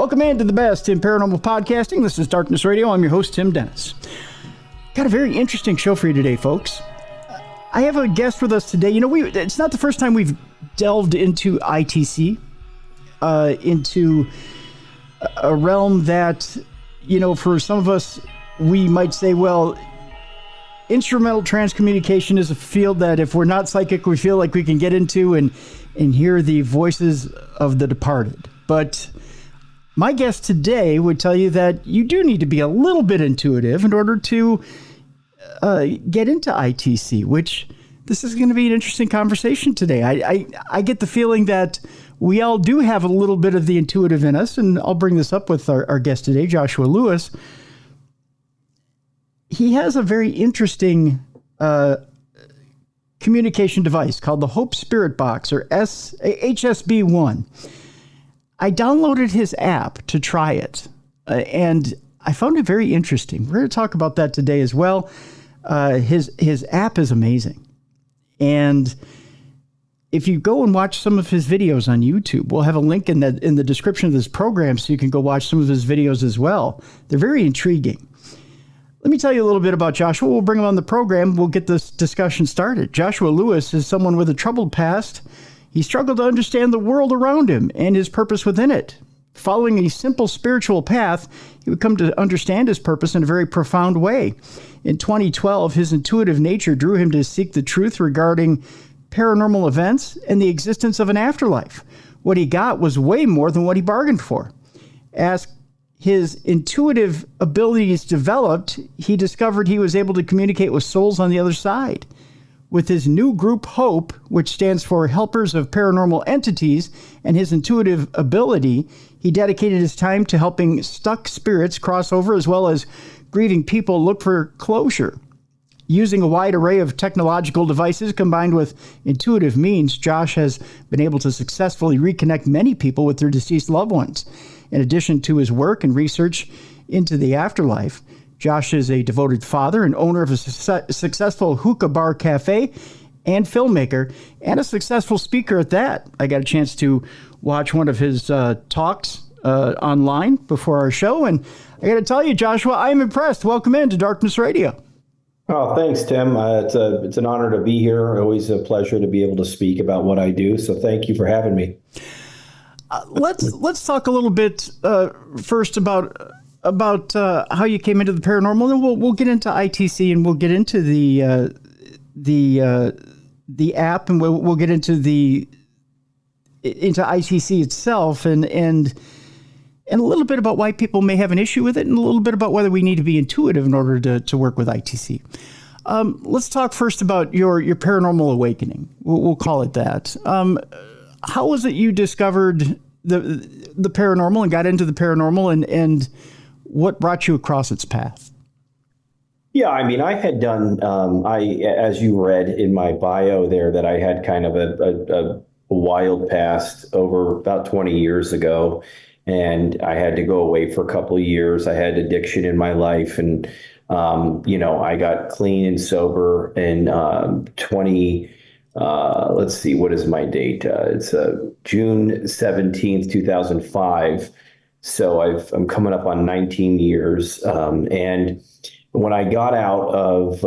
Welcome into the best in paranormal podcasting. This is Darkness Radio. I'm your host, Tim Dennis. Got a very interesting show for you today, folks. I have a guest with us today. You know, it's not the first time we've delved into ITC, into a realm that, you know, for some of us, we might say, well, instrumental transcommunication is a field that if we're not psychic, we feel like we can get into and hear the voices of the departed. But my guest today would tell you that you do need to be a little bit intuitive in order to get into ITC, which this is going to be an interesting conversation today. I get the feeling that we all do have a little bit of the intuitive in us, and I'll bring this up with our guest today, Joshua Lewis. He has a very interesting communication device called the H.O.P.E Spirit Box, or HSB1. I downloaded his app to try it, and I found it very interesting. We're going to talk about that today as well. His app is amazing. And if you go and watch some of his videos on YouTube, we'll have a link in the description of this program so you can go watch some of his videos as well. They're very intriguing. Let me tell you a little bit about Joshua. We'll bring him on the program. We'll get this discussion started. Joshua Lewis is someone with a troubled past. He struggled to understand the world around him and his purpose within it. Following a simple spiritual path, he would come to understand his purpose in a very profound way. In 2012, his intuitive nature drew him to seek the truth regarding paranormal events and the existence of an afterlife. What he got was way more than what he bargained for. As his intuitive abilities developed, he discovered he was able to communicate with souls on the other side. With his new group, H.O.P.E, which stands for Helpers of Paranormal Entities, and his intuitive ability, he dedicated his time to helping stuck spirits cross over, as well as grieving people look for closure. Using a wide array of technological devices combined with intuitive means, Josh has been able to successfully reconnect many people with their deceased loved ones. In addition to his work and research into the afterlife, Josh is a devoted father and owner of a successful hookah bar cafe and filmmaker, and a successful speaker at that. I got a chance to watch one of his talks online before our show, and I got to tell you, Joshua, I'm impressed. Welcome into Darkness Radio. Oh, thanks, Tim. It's an honor to be here. Always a pleasure to be able to speak about what I do. So thank you for having me. Let's talk a little bit first about how you came into the paranormal, and we'll get into ITC, and we'll get into the app, and we'll get into ITC itself, and a little bit about why people may have an issue with it, and a little bit about whether we need to be intuitive in order to work with ITC. Let's talk first about your paranormal awakening. We'll call it that. How was it you discovered the paranormal and got into the paranormal, and what brought you across its path? Yeah, I mean, I had done, as you read in my bio there, that I had kind of a wild past over about 20 years ago, and I had to go away for a couple of years. I had addiction in my life, and, I got clean and sober in let's see, what is my date? It's June 17th, 2005. So I'm coming up on 19 years. And when I got out of,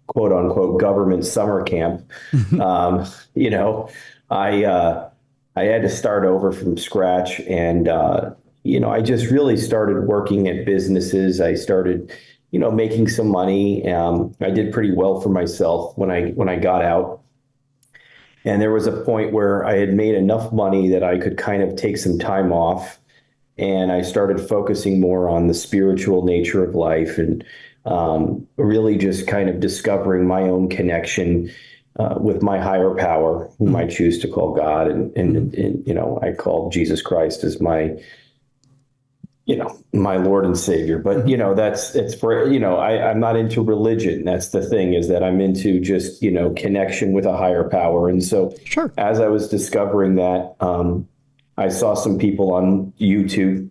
quote unquote, government summer camp, I had to start over from scratch. And, I just really started working at businesses. I started, making some money. I did pretty well for myself when I got out. And there was a point where I had made enough money that I could kind of take some time off. And I started focusing more on the spiritual nature of life, and really just kind of discovering my own connection with my higher power, whom I choose to call God. And I call Jesus Christ as my Lord and Savior. But, I'm not into religion. That's the thing, is that I'm into just, connection with a higher power. And so Sure. As I was discovering that, I saw some people on YouTube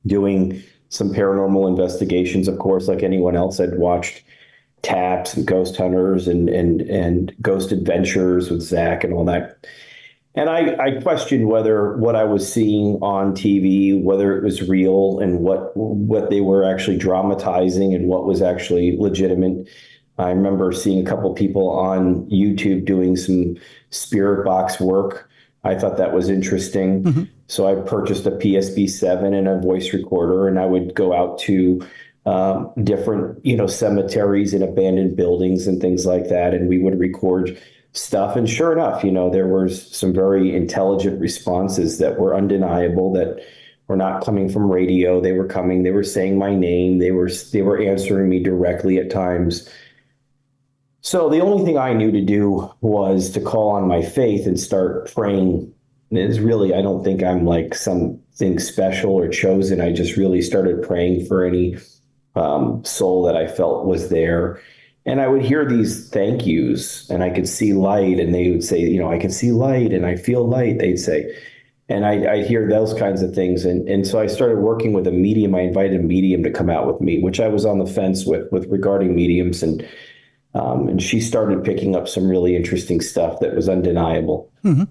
doing some paranormal investigations. Of course, like anyone else, I'd watched Taps and Ghost Hunters and Ghost Adventures with Zach and all that. And I questioned whether what I was seeing on TV, whether it was real and what they were actually dramatizing and what was actually legitimate. I remember seeing a couple people on YouTube doing some spirit box work. I thought that was interesting. Hmm. So I purchased a PSB 7 and a voice recorder, and I would go out to different, cemeteries and abandoned buildings and things like that, and we would record stuff. And sure enough, there was some very intelligent responses that were undeniable, that were not coming from radio. They were saying my name. They were answering me directly at times. So the only thing I knew to do was to call on my faith and start praying. And it's really, I don't think I'm like something special or chosen. I just really started praying for any soul that I felt was there. And I would hear these thank yous, and I could see light, and they would say, I can see light and I feel light, they'd say. And I'd hear those kinds of things. And so I started working with a medium. I invited a medium to come out with me, which I was on the fence with regarding mediums. And she started picking up some really interesting stuff that was undeniable. Hmm.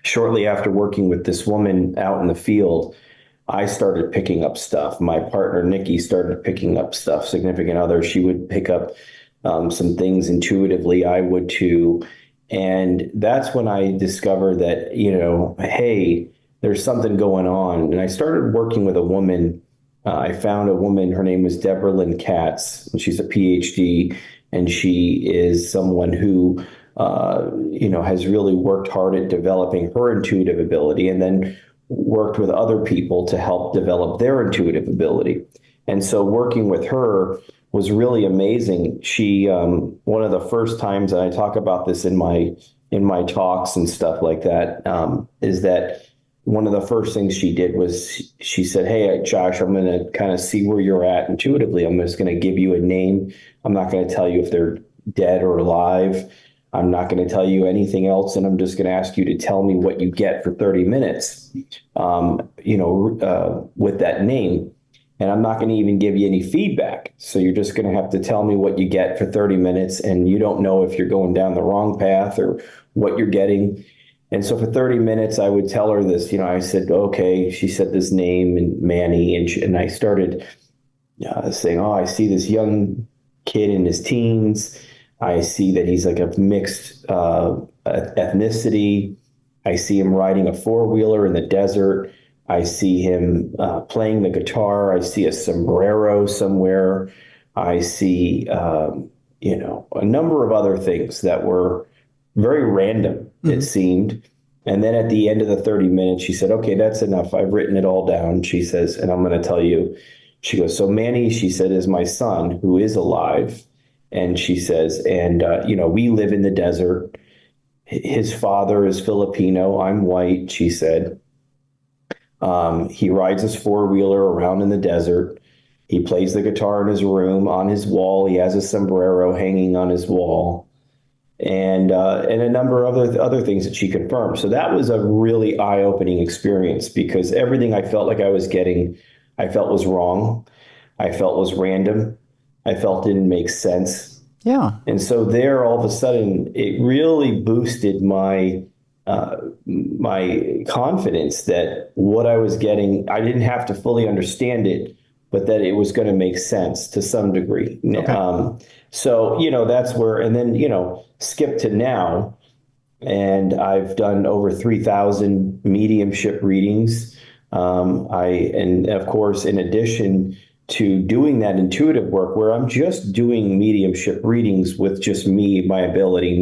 Shortly after working with this woman out in the field, I started picking up stuff. My partner, Nikki, started picking up stuff. Significant other, she would pick up some things intuitively. I would too. And that's when I discovered that, hey, there's something going on. And I started working with a woman. I found a woman, her name was Deborah Lynn Katz, and she's a PhD, and she is someone who, has really worked hard at developing her intuitive ability, and then worked with other people to help develop their intuitive ability. And so working with her was really amazing. She, one of the first times, and I talk about this in my talks and stuff like that, is that one of the first things she did was she said, "Hey, Josh, I'm going to kind of see where you're at intuitively. I'm just going to give you a name. I'm not going to tell you if they're dead or alive. I'm not going to tell you anything else, and I'm just going to ask you to tell me what you get for 30 minutes, with that name. And I'm not going to even give you any feedback. So you're just going to have to tell me what you get for 30 minutes, and you don't know if you're going down the wrong path or what you're getting." And so for 30 minutes, I would tell her this, I said, okay, she said this name, and Manny, and I started saying, oh, I see this young kid in his teens. I see that he's like a mixed ethnicity. I see him riding a four-wheeler in the desert. I see him playing the guitar. I see a sombrero somewhere. I see, a number of other things that were very random, it seemed. And then at the end of the 30 minutes, she said, okay, that's enough. I've written it all down. She says, and I'm going to tell you. She goes, so Manny, she said, is my son who is alive. And she says, and, we live in the desert. His father is Filipino. I'm white, she said. He rides his four-wheeler around in the desert. He plays the guitar in his room. On his wall, he has a sombrero hanging on his wall, and a number of other things that she confirmed. So that was a really eye-opening experience, because everything I felt like I was getting, I felt was wrong. I felt was random. I felt didn't make sense. Yeah. And so there, all of a sudden, it really boosted my confidence that what I was getting, I didn't have to fully understand it, but that it was going to make sense to some degree. Okay. So, that's where, and then, skip to now, and I've done over 3,000 mediumship readings. And of course, in addition to doing that intuitive work, where I'm just doing mediumship readings with just me, my ability,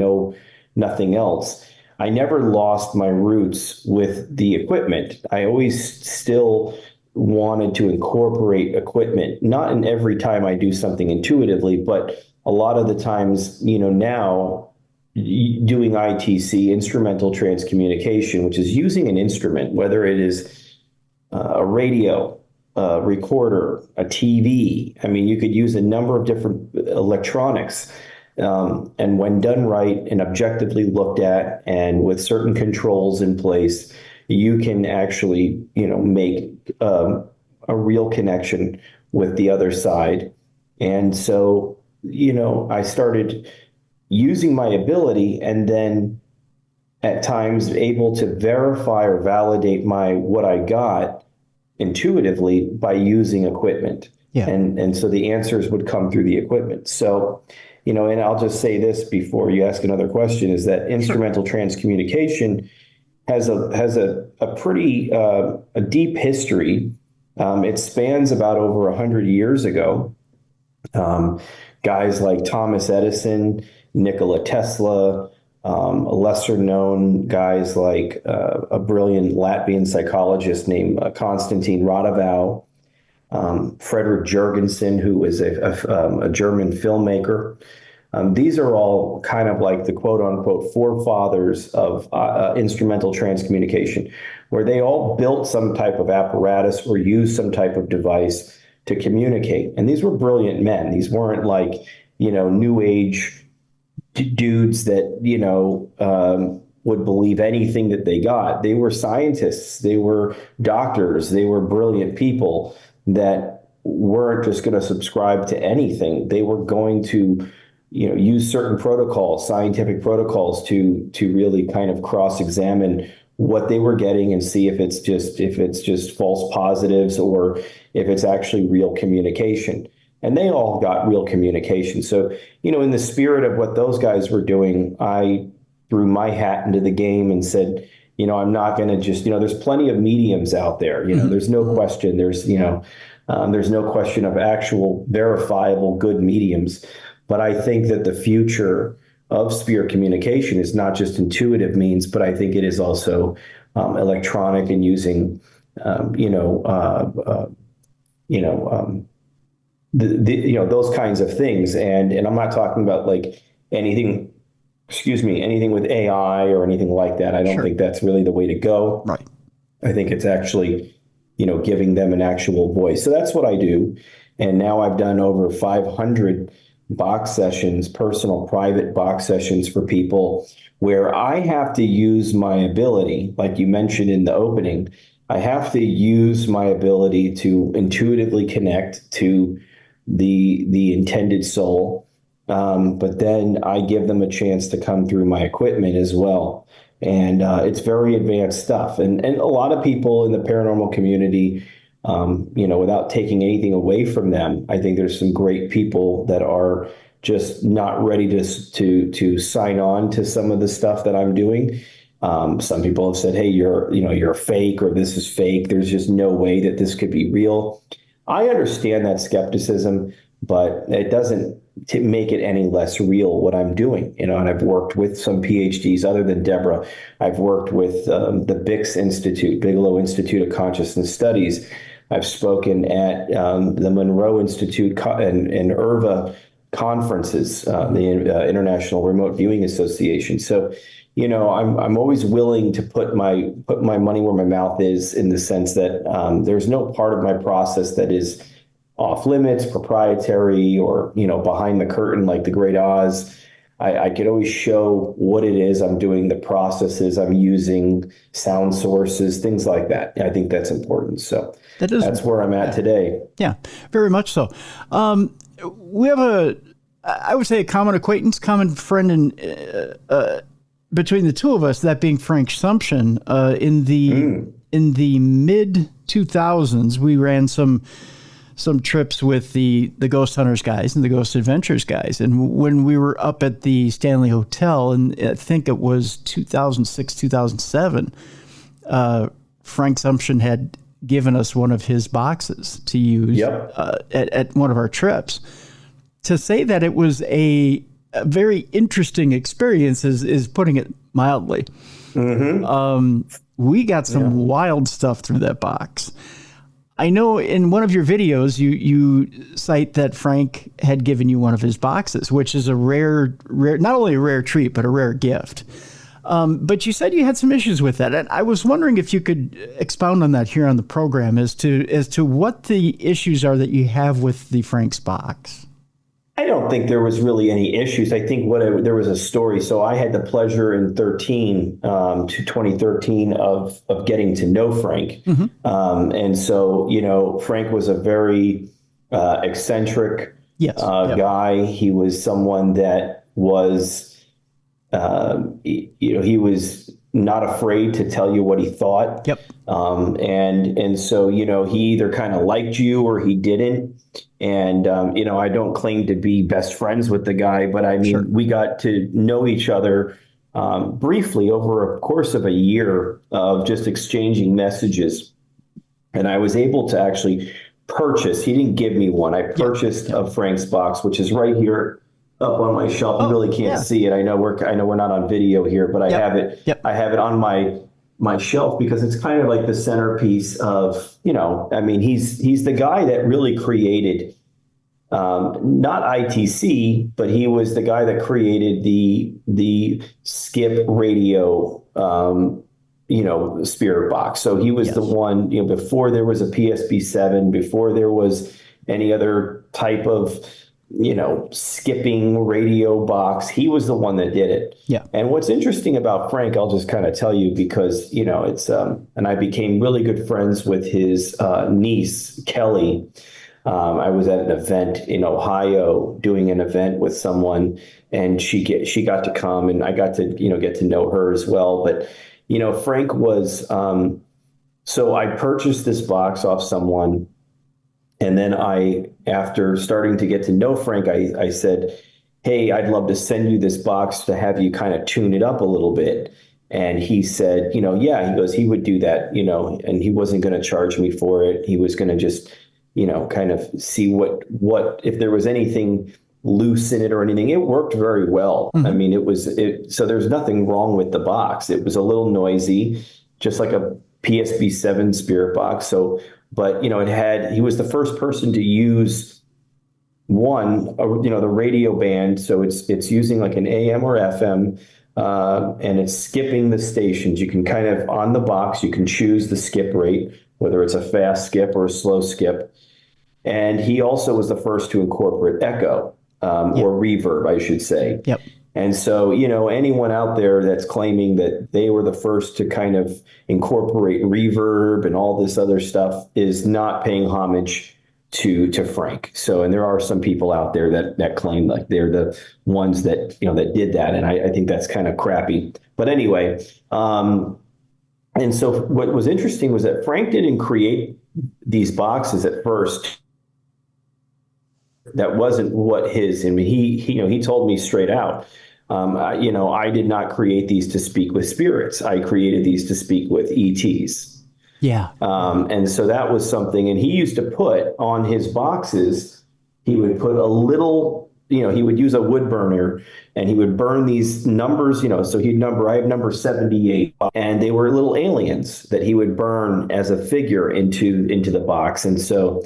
nothing else. I never lost my roots with the equipment. I always still wanted to incorporate equipment, not in every time I do something intuitively, but a lot of the times, now doing ITC, instrumental transcommunication, which is using an instrument, whether it is a radio, a recorder, a TV. I mean, you could use a number of different electronics. And when done right and objectively looked at, and with certain controls in place, you can actually, make a real connection with the other side. And so, I started using my ability, and then at times able to verify or validate what I got intuitively by using equipment. Yeah. And so the answers would come through the equipment. So, and I'll just say this before you ask another question, is that instrumental transcommunication has a pretty a deep history. It spans about over 100 years ago. Guys like Thomas Edison, Nikola Tesla, lesser known guys like a brilliant Latvian psychologist named Konstantin Radovan, Frederick Jurgensen, who is a German filmmaker. These are all kind of like the quote unquote forefathers of instrumental transcommunication, where they all built some type of apparatus or used some type of device to communicate. And these were brilliant men. These weren't like, new age dudes that, would believe anything that they got. They were scientists, they were doctors, they were brilliant people that weren't just going to subscribe to anything. They were going to use certain protocols, scientific protocols, to really kind of cross-examine what they were getting and see if it's just false positives or if it's actually real communication. And they all got real communication. So, in the spirit of what those guys were doing, I threw my hat into the game and said, I'm not going to just, there's plenty of mediums out there. There's no question. There's no question of actual verifiable good mediums. But I think that the future of spirit communication is not just intuitive means, but I think it is also electronic and using, those kinds of things. And I'm not talking about like anything with AI or anything like that. I don't think that's really the way to go. Right. I think it's actually, giving them an actual voice. So that's what I do. And now I've done over 500 box sessions, personal private box sessions for people where I have to use my ability, like you mentioned in the opening, I have to use my ability to intuitively connect to the intended soul. But then I give them a chance to come through my equipment as well. And it's very advanced stuff. And a lot of people in the paranormal community, without taking anything away from them, I think there's some great people that are just not ready to sign on to some of the stuff that I'm doing. Some people have said, "Hey, you're fake," or "This is fake. There's just no way that this could be real." I understand that skepticism, but it doesn't make it any less real what I'm doing. And I've worked with some PhDs other than Deborah. I've worked with the BICS Institute, Bigelow Institute of Consciousness Studies. I've spoken at the Monroe Institute and IRVA conferences, the International Remote Viewing Association. So, I'm always willing to put my money where my mouth is, in the sense that there's no part of my process that is off limits, proprietary, or behind the curtain like the Great Oz. I could always show what it is I'm doing, the processes I'm using, sound sources, things like that. I think that's important. So that's where I'm at today. Yeah, very much so. We have I would say a common acquaintance, common friend, and between the two of us, that being Frank Sumption. In the mid 2000s, we ran some trips with the Ghost Hunters guys and the Ghost Adventures guys. And when we were up at the Stanley Hotel, and I think it was 2006, 2007, Frank Sumption had given us one of his boxes to use at one of our trips. To say that it was a very interesting experience is putting it mildly. We got some wild stuff through that box. I know in one of your videos, you cite that Frank had given you one of his boxes, which is a rare, not only a rare treat, but a rare gift. But you said you had some issues with that. And I was wondering if you could expound on that here on the program as to what the issues are that you have with the Frank's box. I don't think there was really any issues. I think there was a story. So I had the pleasure in 2013 of getting to know Frank. And so, Frank was a very eccentric guy. He was someone that was he was not afraid to tell you what he thought. Yep. And so, he either kind of liked you or he didn't. And, I don't claim to be best friends with the guy, but I Sure. mean, we got to know each other briefly over a course of a year of just exchanging messages. And I was able to actually purchase, he didn't give me one. I Yep. purchased Yep. a Frank's box, which is right here up on my shelf. You Oh, really can't yeah. see it. I know we're not on video here, but I Yep. have it. Yep. I have it on my shelf because it's kind of like the centerpiece of, I mean, he's the guy that really created not ITC, but he was the guy that created the skip radio spirit box. So he was the Yes. one, before there was a PSB7, before there was any other type of, skipping radio box. He was the one that did it. Yeah. And what's interesting about Frank, I'll just kind of tell you because, it's, and I became really good friends with his niece, Kelly. I was at an event in Ohio doing an event with someone, and she got to come, and I got to get to know her as well. But Frank was so I purchased this box off someone, and then after starting to get to know Frank, I said, "Hey, I'd love to send you this box to have you kind of tune it up a little bit." And he said, yeah, he goes, he would do that, and he wasn't going to charge me for it. He was going to just, kind of see what if there was anything loose in it or anything. It worked very well. I mean, so there's nothing wrong with the box. It was a little noisy, just like a PSB7 spirit box. So, but he was the first person to use the radio band. So it's using like an AM or FM, and it's skipping the stations. You can kind of, on the box, you can choose the skip rate, whether it's a fast skip or a slow skip. And he also was the first to incorporate echo, or reverb, I should say. Yep. And so, anyone out there that's claiming that they were the first to kind of incorporate reverb and all this other stuff is not paying homage to Frank. So, and there are some people out there that claim like they're the ones that that did that, and I think that's kind of crappy. But anyway, and so what was interesting was that Frank didn't create these boxes at first. That wasn't what his. I mean, he told me straight out. I did not create these to speak with spirits. I created these to speak with ETs. Yeah. And so that was something. And he used to put on his boxes, he would put a little, he would use a wood burner and he would burn these numbers, so I have number 78, and they were little aliens that he would burn as a figure into the box. And so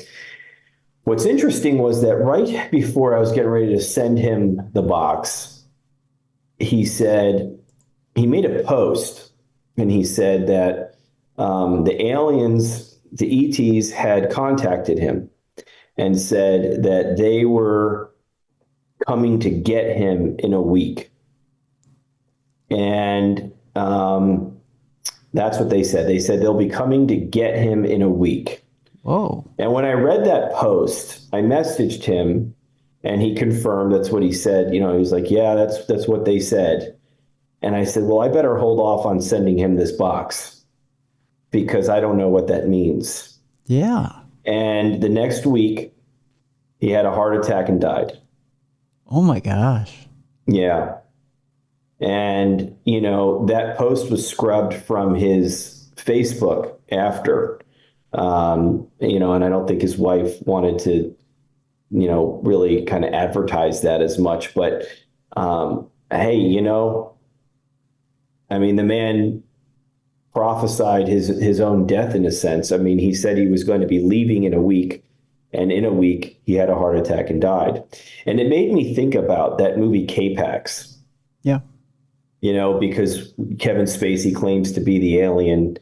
what's interesting was that right before I was getting ready to send him the box, he made a post, and he said that the aliens, the ETs, had contacted him and said that they were coming to get him in a week. And that's what they said. They said they'll be coming to get him in a week. Whoa. And when I read that post, I messaged him, and he confirmed that's what he said. He was like, yeah, that's what they said. And I said, well, I better hold off on sending him this box because I don't know what that means. Yeah. And the next week, he had a heart attack and died. Oh my gosh. Yeah. And, that post was scrubbed from his Facebook after, and I don't think his wife wanted to, really kind of advertise that as much. But, hey, I mean, the man prophesied his own death in a sense. I mean, he said he was going to be leaving in a week, and in a week he had a heart attack and died. And it made me think about that movie K-Pax. Yeah. Because Kevin Spacey claims to be the alien,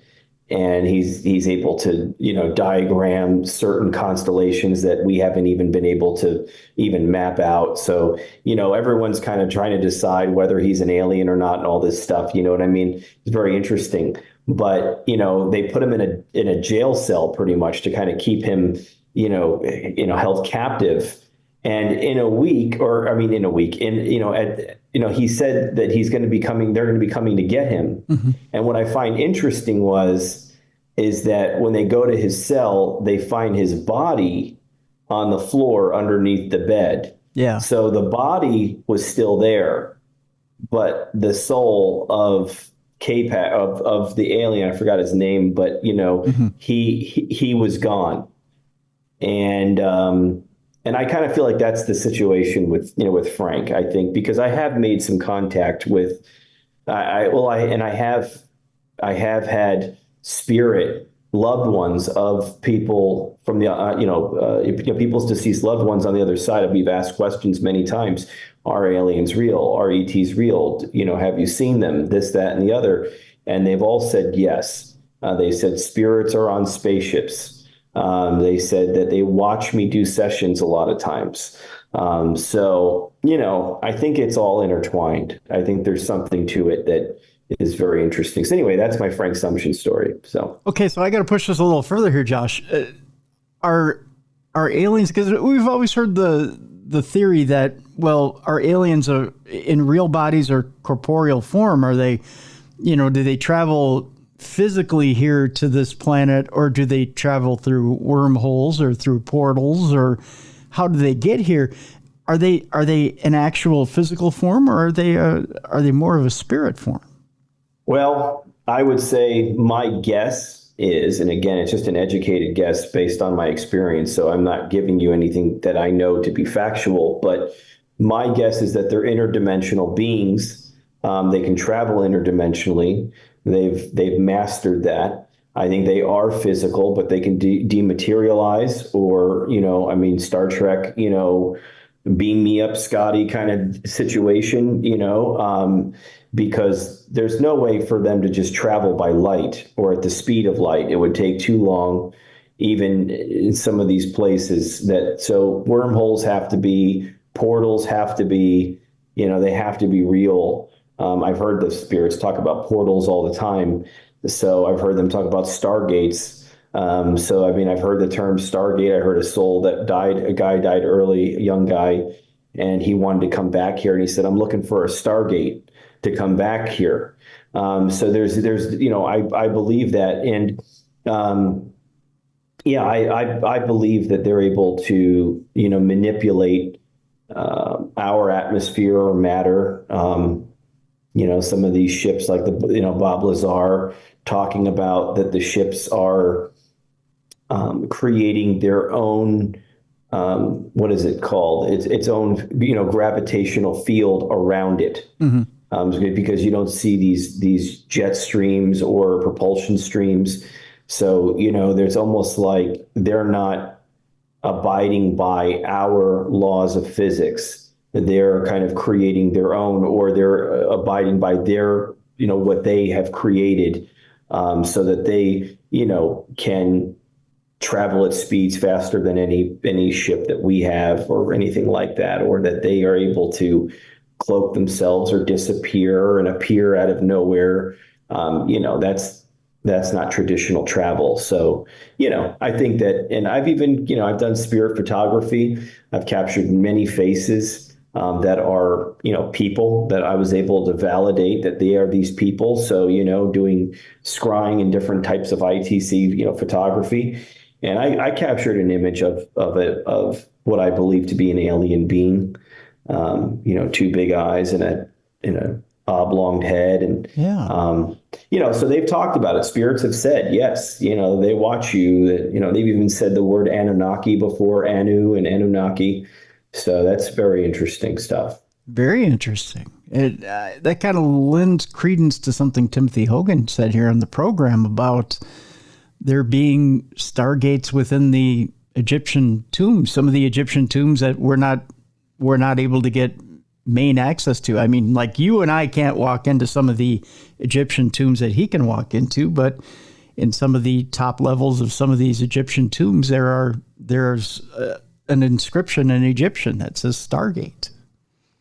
and he's able to, diagram certain constellations that we haven't even been able to even map out. So, everyone's kind of trying to decide whether he's an alien or not and all this stuff. You know what I mean? It's very interesting. But, they put him in a jail cell pretty much to kind of keep him, held captive. And in a week, or I mean, in a week, he said that he's going to be coming, they're going to be coming to get him. Mm-hmm. And what I find interesting is that when they go to his cell, they find his body on the floor underneath the bed. Yeah. So the body was still there, but the soul of K-Pax, of the alien, I forgot his name, but Mm-hmm. he was gone. And I kind of feel like that's the situation with Frank, I think, because I have made some contact with I have had spirit loved ones of people from the people's deceased loved ones on the other side. We've asked questions many times: Are aliens real? Are ETs real? Have you seen them? This, that, and the other, and they've all said yes. They said spirits are on spaceships. They said that they watch me do sessions a lot of times. So I think it's all intertwined. I think there's something to it that is very interesting. So anyway, that's my Frank Sumption story. So okay, so I got to push this a little further here, Josh. Are aliens? Because we've always heard the theory that, well, are aliens in real bodies or corporeal form? Are they, do they travel physically here to this planet, or do they travel through wormholes or through portals, or how do they get here? Are they an actual physical form, or are they more of a spirit form? Well, I would say my guess is, and again, it's just an educated guess based on my experience, so I'm not giving you anything that I know to be factual, but my guess is that they're interdimensional beings. They can travel interdimensionally. They've mastered that. I think they are physical, but they can dematerialize, or Star Trek, beam me up, Scotty kind of situation, because there's no way for them to just travel by light or at the speed of light. It would take too long, even in some of these places. So wormholes have to be, portals have to be, they have to be real. I've heard the spirits talk about portals all the time. So I've heard them talk about stargates. I've heard the term Stargate. I heard a guy died early, a young guy, and he wanted to come back here. And he said, I'm looking for a Stargate to come back here. So there's, I believe that. And I believe that they're able to, manipulate our atmosphere or matter. Some of these ships, like Bob Lazar talking about that the ships are creating their own, what is it called? Its own, gravitational field around it. Mm-hmm. Because you don't see these jet streams or propulsion streams. So, there's almost like they're not abiding by our laws of physics. They're kind of creating their own, or they're abiding by their, what they have created, so that they, can travel at speeds faster than any ship that we have or anything like that, or that they are able to cloak themselves or disappear and appear out of nowhere. That's not traditional travel. So, I think that, and I've even, I've done spirit photography. I've captured many faces that are, people that I was able to validate that they are these people. So, doing scrying and different types of ITC, photography. And I captured an image of what I believe to be an alien being, two big eyes and a oblong head. And, so they've talked about it. Spirits have said, yes, they watch you. They've even said the word Anunnaki before, Anu and Anunnaki. So that's very interesting stuff. Very interesting. That kind of lends credence to something Timothy Hogan said here on the program about there being stargates within the Egyptian tombs. Some of the Egyptian tombs that we're not able to get main access to. I mean, like you and I can't walk into some of the Egyptian tombs that he can walk into, but in some of the top levels of some of these Egyptian tombs, there's an inscription in Egyptian that says Stargate.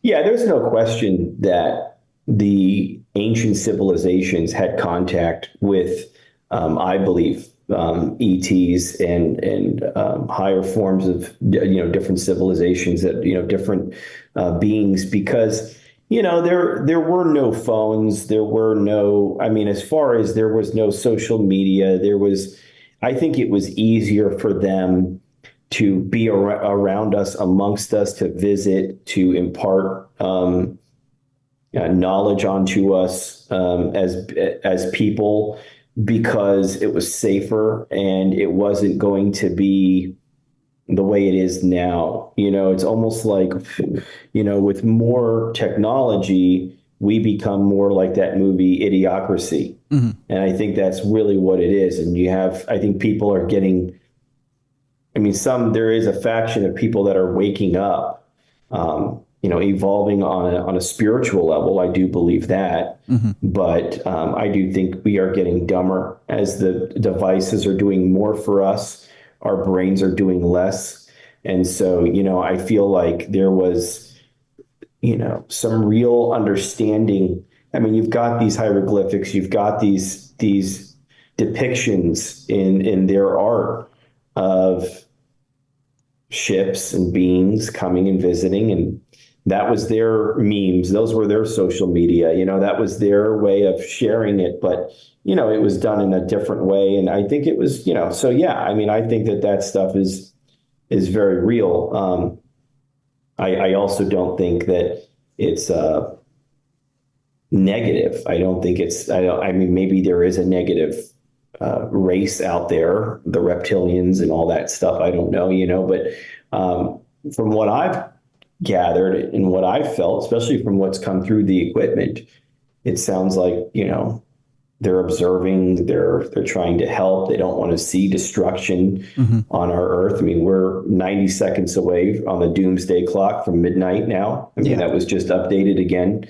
Yeah, there's no question that the ancient civilizations had contact with, I believe, ETs and higher forms of different civilizations, that different beings, because there were no phones, there were no, I mean, as far as there was no social media, I think it was easier for them to be around us, amongst us, to visit, to impart knowledge onto us, as people, because it was safer and it wasn't going to be the way it is now. It's almost like, with more technology, we become more like that movie Idiocracy. Mm-hmm. And I think that's really what it is. And I think people are getting, there is a faction of people that are waking up, evolving on a spiritual level. I do believe that. Mm-hmm. But I do think we are getting dumber as the devices are doing more for us. Our brains are doing less. And so, I feel like there was, some real understanding. I mean, you've got these hieroglyphics, you've got these depictions in their art of ships and beings coming and visiting, and that was their memes, those were their social media, that was their way of sharing it. But it was done in a different way, and I think it was, so yeah, I think that stuff is very real. I also don't think that it's negative. I don't think it's, maybe there is a negative race out there, the reptilians and all that stuff. I don't know, but from what I've gathered and what I've felt, especially from what's come through the equipment, it sounds like, they're observing, they're trying to help. They don't want to see destruction mm-hmm. on our Earth. We're 90 seconds away on the doomsday clock from midnight now. That was just updated again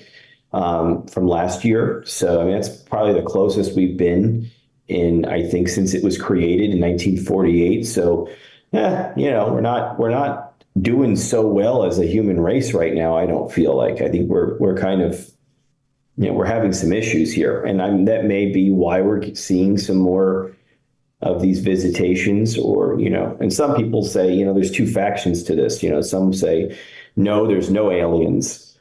from last year. So that's probably the closest we've been I think, since it was created in 1948. So, we're not doing so well as a human race right now. I don't feel like. I think we're kind of, we're having some issues here, and that may be why we're seeing some more of these visitations, or, and some people say, there's two factions to this. Some say, no, there's no aliens,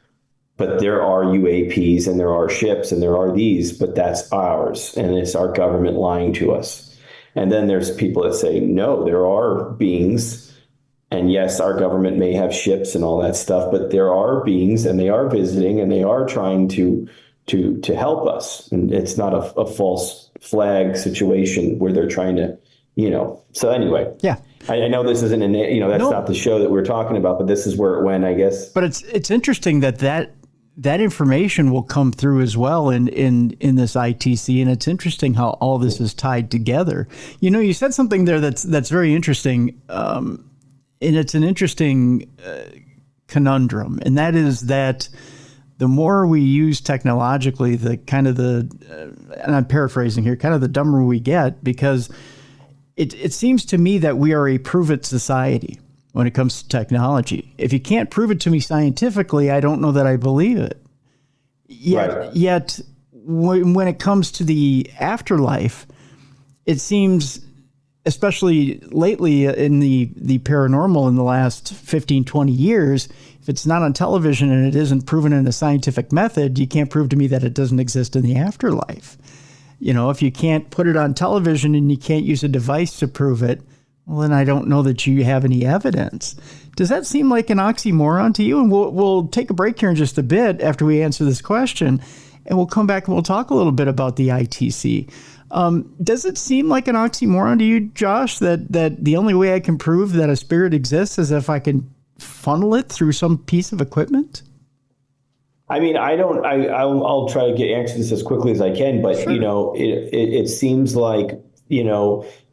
but there are UAPs and there are ships and there are these, but that's ours, and it's our government lying to us. And then there's people that say, no, there are beings, and yes, our government may have ships and all that stuff, but there are beings, and they are visiting, and they are trying to help us. And it's not a false flag situation where they're trying to, So anyway, yeah, I know this isn't that's not the show that we're talking about, but this is where it went, I guess. But it's interesting that information will come through as well in this ITC, and it's interesting how all this is tied together. You said something there that's very interesting, and it's an interesting conundrum, and that is that the more we use technologically, and I'm paraphrasing here, kind of the dumber we get, because it seems to me that we are a prove-it society when it comes to technology. If you can't prove it to me scientifically, I don't know that I believe it. Yet when it comes to the afterlife, it seems, especially lately in the paranormal in the last 15, 20 years, if it's not on television and it isn't proven in a scientific method, you can't prove to me that it doesn't exist in the afterlife. If you can't put it on television and you can't use a device to prove it, well, then I don't know that you have any evidence. Does that seem like an oxymoron to you? And we'll take a break here in just a bit after we answer this question, and we'll come back and we'll talk a little bit about the ITC. Does it seem like an oxymoron to you, Josh, that the only way I can prove that a spirit exists is if I can funnel it through some piece of equipment? I'll try to answer this as quickly as I can, but sure. It seems like,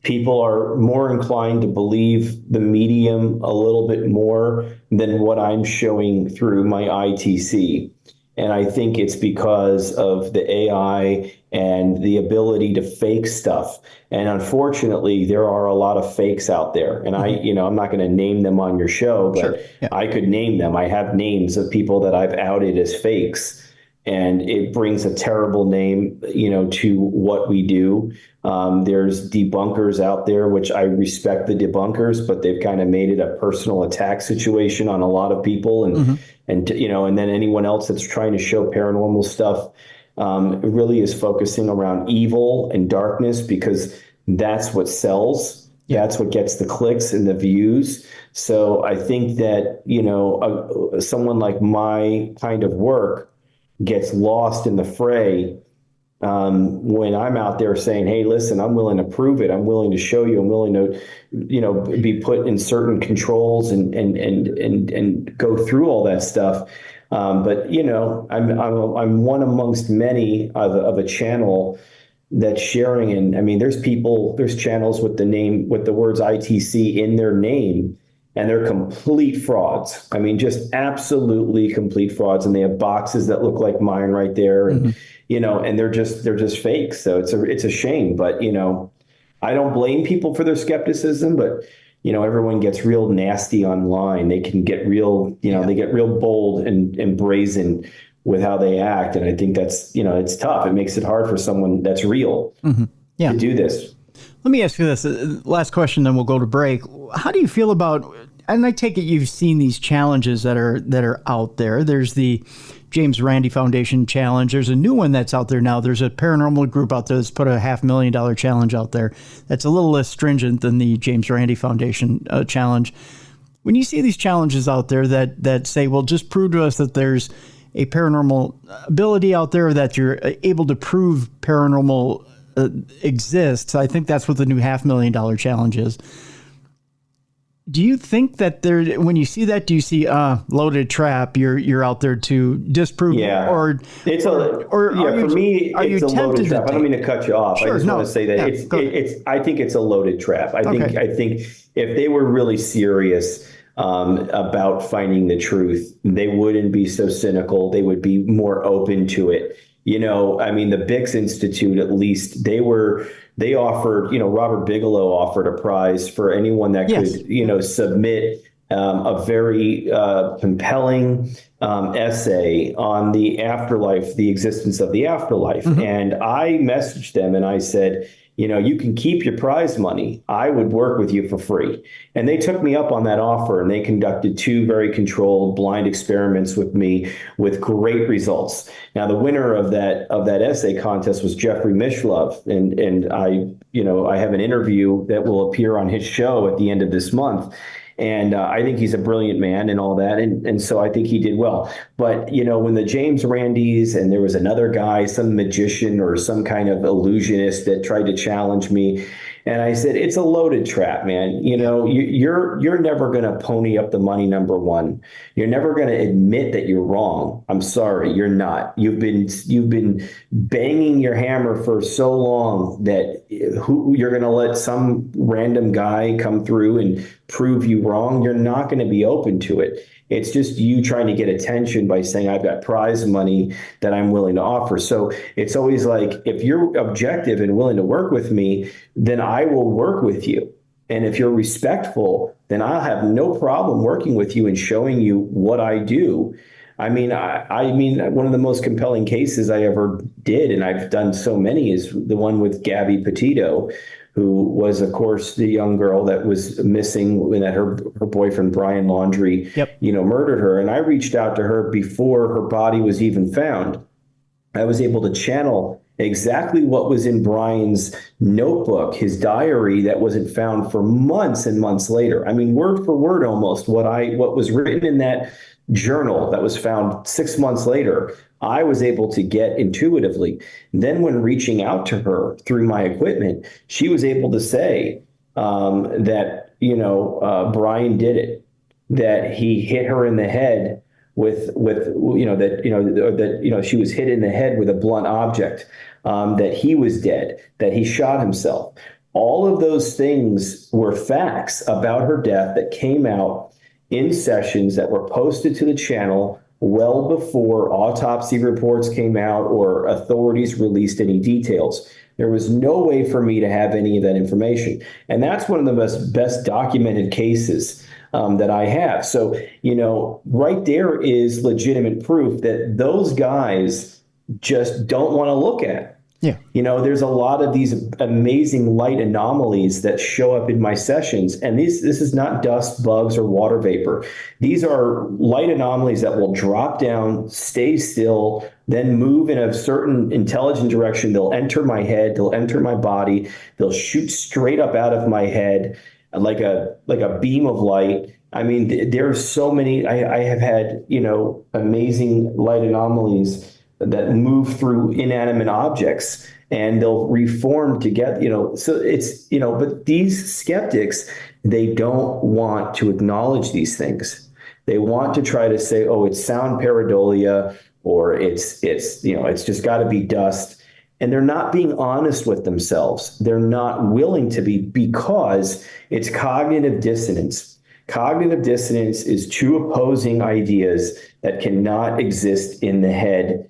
people are more inclined to believe the medium a little bit more than what I'm showing through my ITC. And I think it's because of the AI and the ability to fake stuff. And unfortunately, there are a lot of fakes out there. And I'm not going to name them on your show, but sure. Yeah. I could name them. I have names of people that I've outed as fakes. and it brings a terrible name, to what we do. There's debunkers out there, which I respect the debunkers, but they've kind of made it a personal attack situation on a lot of people, and then anyone else that's trying to show paranormal stuff really is focusing around evil and darkness because that's what sells. That's what gets the clicks and the views. So I think that, someone like my kind of work gets lost in the fray when I'm out there saying, hey, listen, I'm willing to prove it. I'm willing to show you. I'm willing to, be put in certain controls and go through all that stuff. But I'm one amongst many of a channel that's sharing. And I mean, there's channels with the words ITC in their name, and they're complete frauds. I mean, just absolutely complete frauds. And they have boxes that look like mine right there. And, and they're just fake. So it's a shame, but, I don't blame people for their skepticism, but, everyone gets real nasty online. They can get real, they get real bold and brazen with how they act. And I think that's, it's tough. It makes it hard for someone that's real to do this. Let me ask you this last question, then we'll go to break. How do you feel about, and I take it you've seen these challenges that are out there. There's the James Randi Foundation challenge. There's a new one that's out there now. There's a paranormal group out there that's put a $500,000 challenge out there. That's a little less stringent than the James Randi Foundation challenge. When you see these challenges out there that say, well, just prove to us that there's a paranormal ability out there, that you're able to prove paranormal exists. I think that's what the new $500,000 challenge is. Do you think that when you see that, do you see loaded trap? You're out there to disprove, or it's for me, it's a loaded trap. I don't mean to cut you off. Sure, I just want to say that I think it's a loaded trap. I think if they were really serious about finding the truth, they wouldn't be so cynical. They would be more open to it. I mean, the Bix Institute, at least they offered, Robert Bigelow offered a prize for anyone that could, submit a very compelling essay on the afterlife, the existence of the afterlife. And I messaged them and I said, you can keep your prize money. I would work with you for free. And they took me up on that offer, and they conducted 2 very controlled blind experiments with me with great results. Now, the winner of that essay contest was Jeffrey Mishlove. And I have an interview that will appear on his show at the end of this month. And I think he's a brilliant man and all that. And so I think he did well. But, when the James Randis, and there was another guy, some magician or some kind of illusionist that tried to challenge me. And I said, it's a loaded trap, man. You're never going to pony up the money, number one. You're never going to admit that you're wrong. I'm sorry, you're not. You've been banging your hammer for so long that you're going to let some random guy come through and prove you wrong. You're not going to be open to it. It's just you trying to get attention by saying, I've got prize money that I'm willing to offer. So it's always like, if you're objective and willing to work with me, then I will work with you. And if you're respectful, then I'll have no problem working with you and showing you what I do. I mean, one of the most compelling cases I ever did, and I've done so many, is the one with Gabby Petito, who was, of course, the young girl that was missing when her boyfriend, Brian Laundrie, murdered her. And I reached out to her before her body was even found. I was able to channel exactly what was in Brian's notebook, his diary that wasn't found for months and months later. I mean, word for word, almost what was written in that journal that was found 6 months later, I was able to get intuitively. Then when reaching out to her through my equipment, she was able to say that, Brian did it, that he hit her in the head that she was hit in the head with a blunt object, that he was dead, that he shot himself. All of those things were facts about her death that came out in sessions that were posted to the channel well before autopsy reports came out or authorities released any details. There was no way for me to have any of that information. And that's one of the best documented cases that I have. So, right there is legitimate proof that those guys just don't want to look at. Yeah. There's a lot of these amazing light anomalies that show up in my sessions. And this is not dust, bugs, or water vapor. These are light anomalies that will drop down, stay still, then move in a certain intelligent direction. They'll enter my head, they'll enter my body, they'll shoot straight up out of my head like a beam of light. I mean, there are so many. I have had, amazing light anomalies that move through inanimate objects, and they'll reform together, so it's, but these skeptics, they don't want to acknowledge these things. They want to try to say, oh, it's sound pareidolia, or it's just got to be dust. And they're not being honest with themselves. They're not willing to be, because it's cognitive dissonance. Cognitive dissonance is two opposing ideas that cannot exist in the head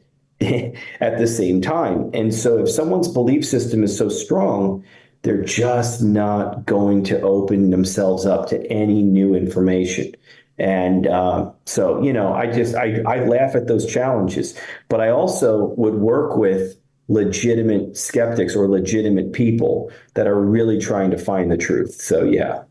at the same time. And so if someone's belief system is so strong, they're just not going to open themselves up to any new information. And so, I laugh at those challenges, but I also would work with legitimate skeptics or legitimate people that are really trying to find the truth. So, yeah.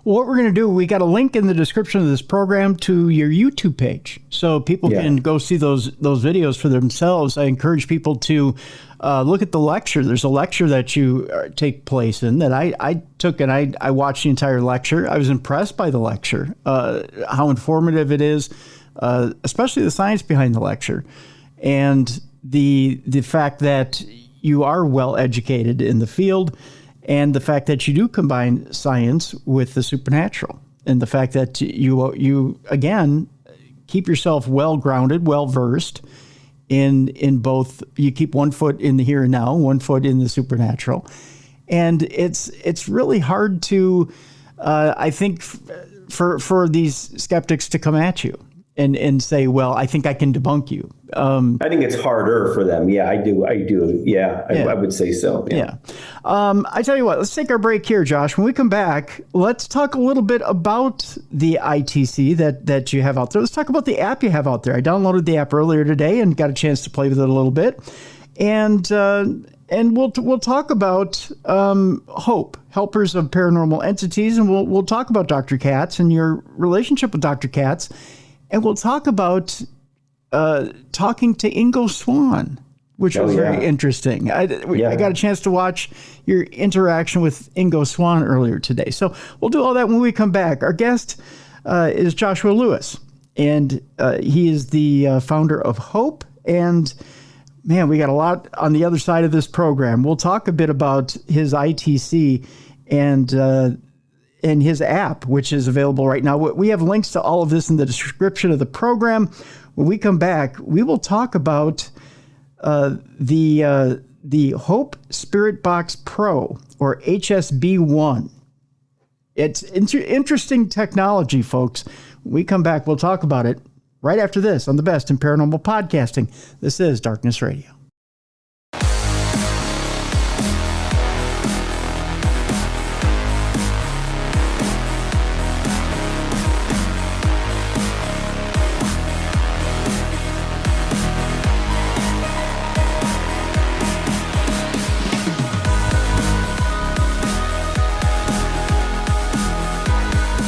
Well, what we're going to do, we got a link in the description of this program to your YouTube page, so people can go see those videos for themselves. I encourage people to look at the lecture. There's a lecture that you take place in that I took, and I watched the entire lecture. I was impressed by the lecture, how informative it is, especially the science behind the lecture, and the fact that you are well educated in the field, and the fact that you do combine science with the supernatural, and the fact that you again keep yourself well grounded, well versed in both. You keep one foot in the here and now, one foot in the supernatural, and it's really hard to, I think, for these skeptics to come at you and say, well, I think I can debunk you. I think it's harder for them. Yeah, I do. Yeah, I would say so. Yeah. I tell you what, let's take our break here, Josh. When we come back, let's talk a little bit about the ITC that you have out there. Let's talk about the app you have out there. I downloaded the app earlier today and got a chance to play with it a little bit. And we'll talk about H.O.P.E, Helpers of Paranormal Entities, and we'll talk about Dr. Katz and your relationship with Dr. Katz. And we'll talk about talking to Ingo Swann, which was very interesting. I got a chance to watch your interaction with Ingo Swann earlier today. So we'll do all that when we come back. Our guest is Joshua Lewis, and he is the founder of H.O.P.E. And man, we got a lot on the other side of this program. We'll talk a bit about his ITC and his app, which is available right now. We have links to all of this in the description of the program. When we come back, we will talk about the H.O.P.E Spirit Box Pro, or HSB1. It's interesting technology, folks. When we come back, we'll talk about it right after this on the best in paranormal podcasting. This is Darkness Radio.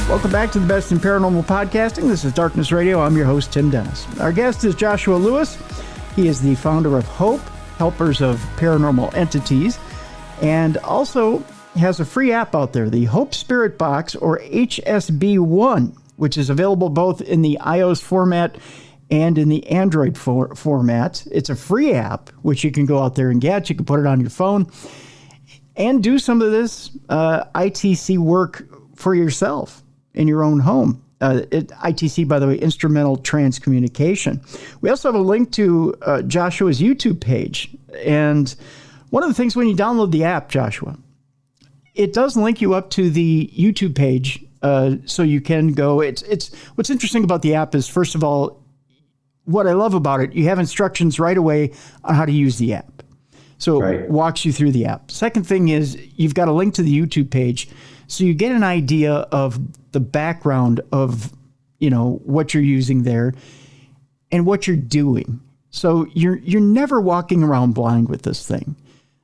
Welcome back to the Best in Paranormal Podcasting. This is Darkness Radio. I'm your host, Tim Dennis. Our guest is Joshua Lewis. He is the founder of H.O.P.E, Helpers of Paranormal Entities, and also has a free app out there, the H.O.P.E Spirit Box, or HSB1, which is available both in the iOS format and in the Android format. It's a free app, which you can go out there and get. You can put it on your phone and do some of this ITC work for yourself in your own home. ITC, by the way, instrumental transcommunication. We also have a link to Joshua's YouTube page. And one of the things when you download the app, Joshua, it does link you up to the YouTube page, so you can go. It's what's interesting about the app is, first of all, what I love about it, you have instructions right away on how to use the app. So it walks you through the app. Second thing is you've got a link to the YouTube page, So you get an idea of the background of, what you're using there and what you're doing. So you're never walking around blind with this thing.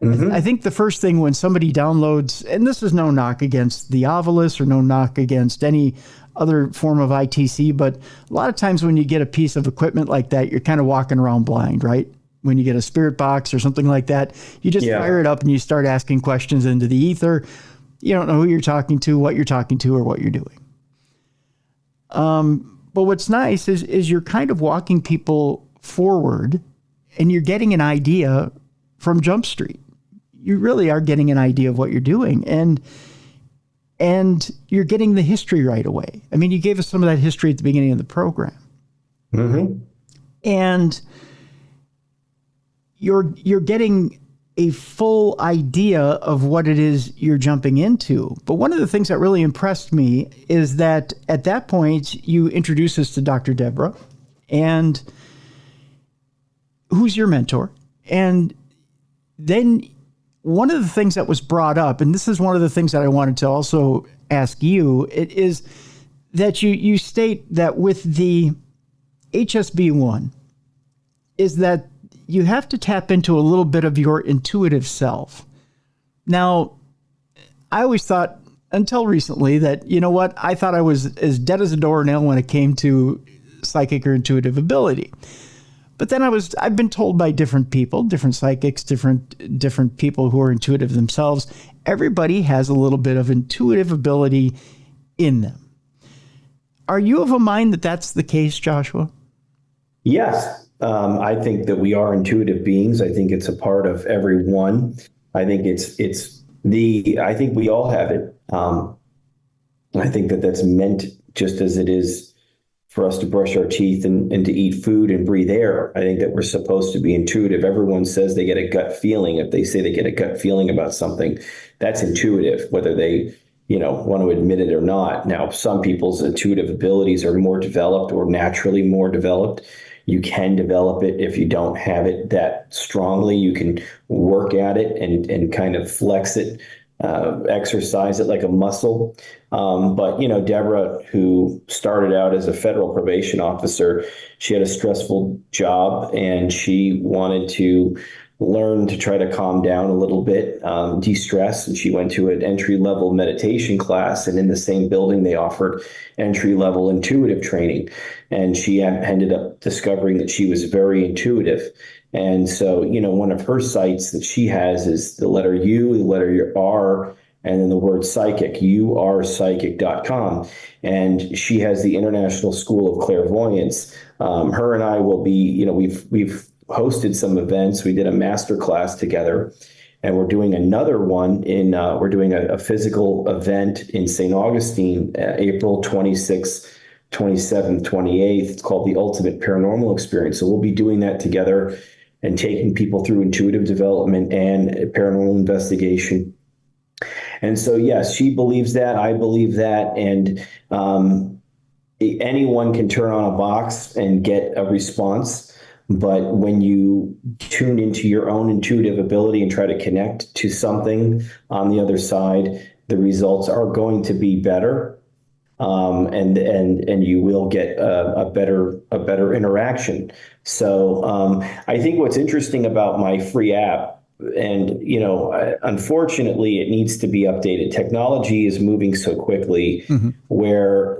I think the first thing when somebody downloads, and this is no knock against the Ovilus or no knock against any other form of ITC, but a lot of times when you get a piece of equipment like that, you're kind of walking around blind, right? When you get a spirit box or something like that, you just fire it up and you start asking questions into the ether. You don't know who you're talking to, what you're talking to, or what you're doing. But what's nice is you're kind of walking people forward and you're getting an idea from Jump Street. You really are getting an idea of what you're doing. And you're getting the history right away. I mean, you gave us some of that history at the beginning of the program. And you're getting a full idea of what it is you're jumping into. But one of the things that really impressed me is that at that point, you introduce us to Dr. Deborah, and who's your mentor. And then one of the things that was brought up, and this is one of the things that I wanted to also ask you, it is that you state that with the HSB1 is that you have to tap into a little bit of your intuitive self. Now, I always thought until recently that, I thought I was as dead as a doornail when it came to psychic or intuitive ability. But then I've been told by different people, different psychics, different people who are intuitive themselves, everybody has a little bit of intuitive ability in them. Are you of a mind that that's the case, Joshua? Yes. I think that we are intuitive beings. I think it's a part of everyone. I think I think we all have it. I think that's meant just as it is for us to brush our teeth and to eat food and breathe air. I think that we're supposed to be intuitive. Everyone says they get a gut feeling. If they say they get a gut feeling about something, that's intuitive, whether they, want to admit it or not. Now, some people's intuitive abilities are more developed or naturally more developed. You can develop it if you don't have it that strongly. You can work at it and kind of flex it, exercise it like a muscle. But, Deborah, who started out as a federal probation officer, she had a stressful job and she wanted to learn to try to calm down a little bit, de-stress. And she went to an entry-level meditation class. And in the same building, they offered entry-level intuitive training. And she ended up discovering that she was very intuitive. And so, one of her sites that she has is the letter U, the letter R, and then the word psychic, urpsychic.com. And she has the International School of Clairvoyance. Her and I will be, we've hosted some events. We did a master class together, and we're doing another one we're doing a physical event in St. Augustine, April 26th, 27th, 28th. It's called the Ultimate Paranormal Experience. So we'll be doing that together and taking people through intuitive development and paranormal investigation. And so, yes, she believes that. I believe that. And anyone can turn on a box and get a response. But when you tune into your own intuitive ability and try to connect to something on the other side, the results are going to be better. And you will get a better interaction. So I think what's interesting about my free app, and unfortunately, it needs to be updated. Technology is moving so quickly, where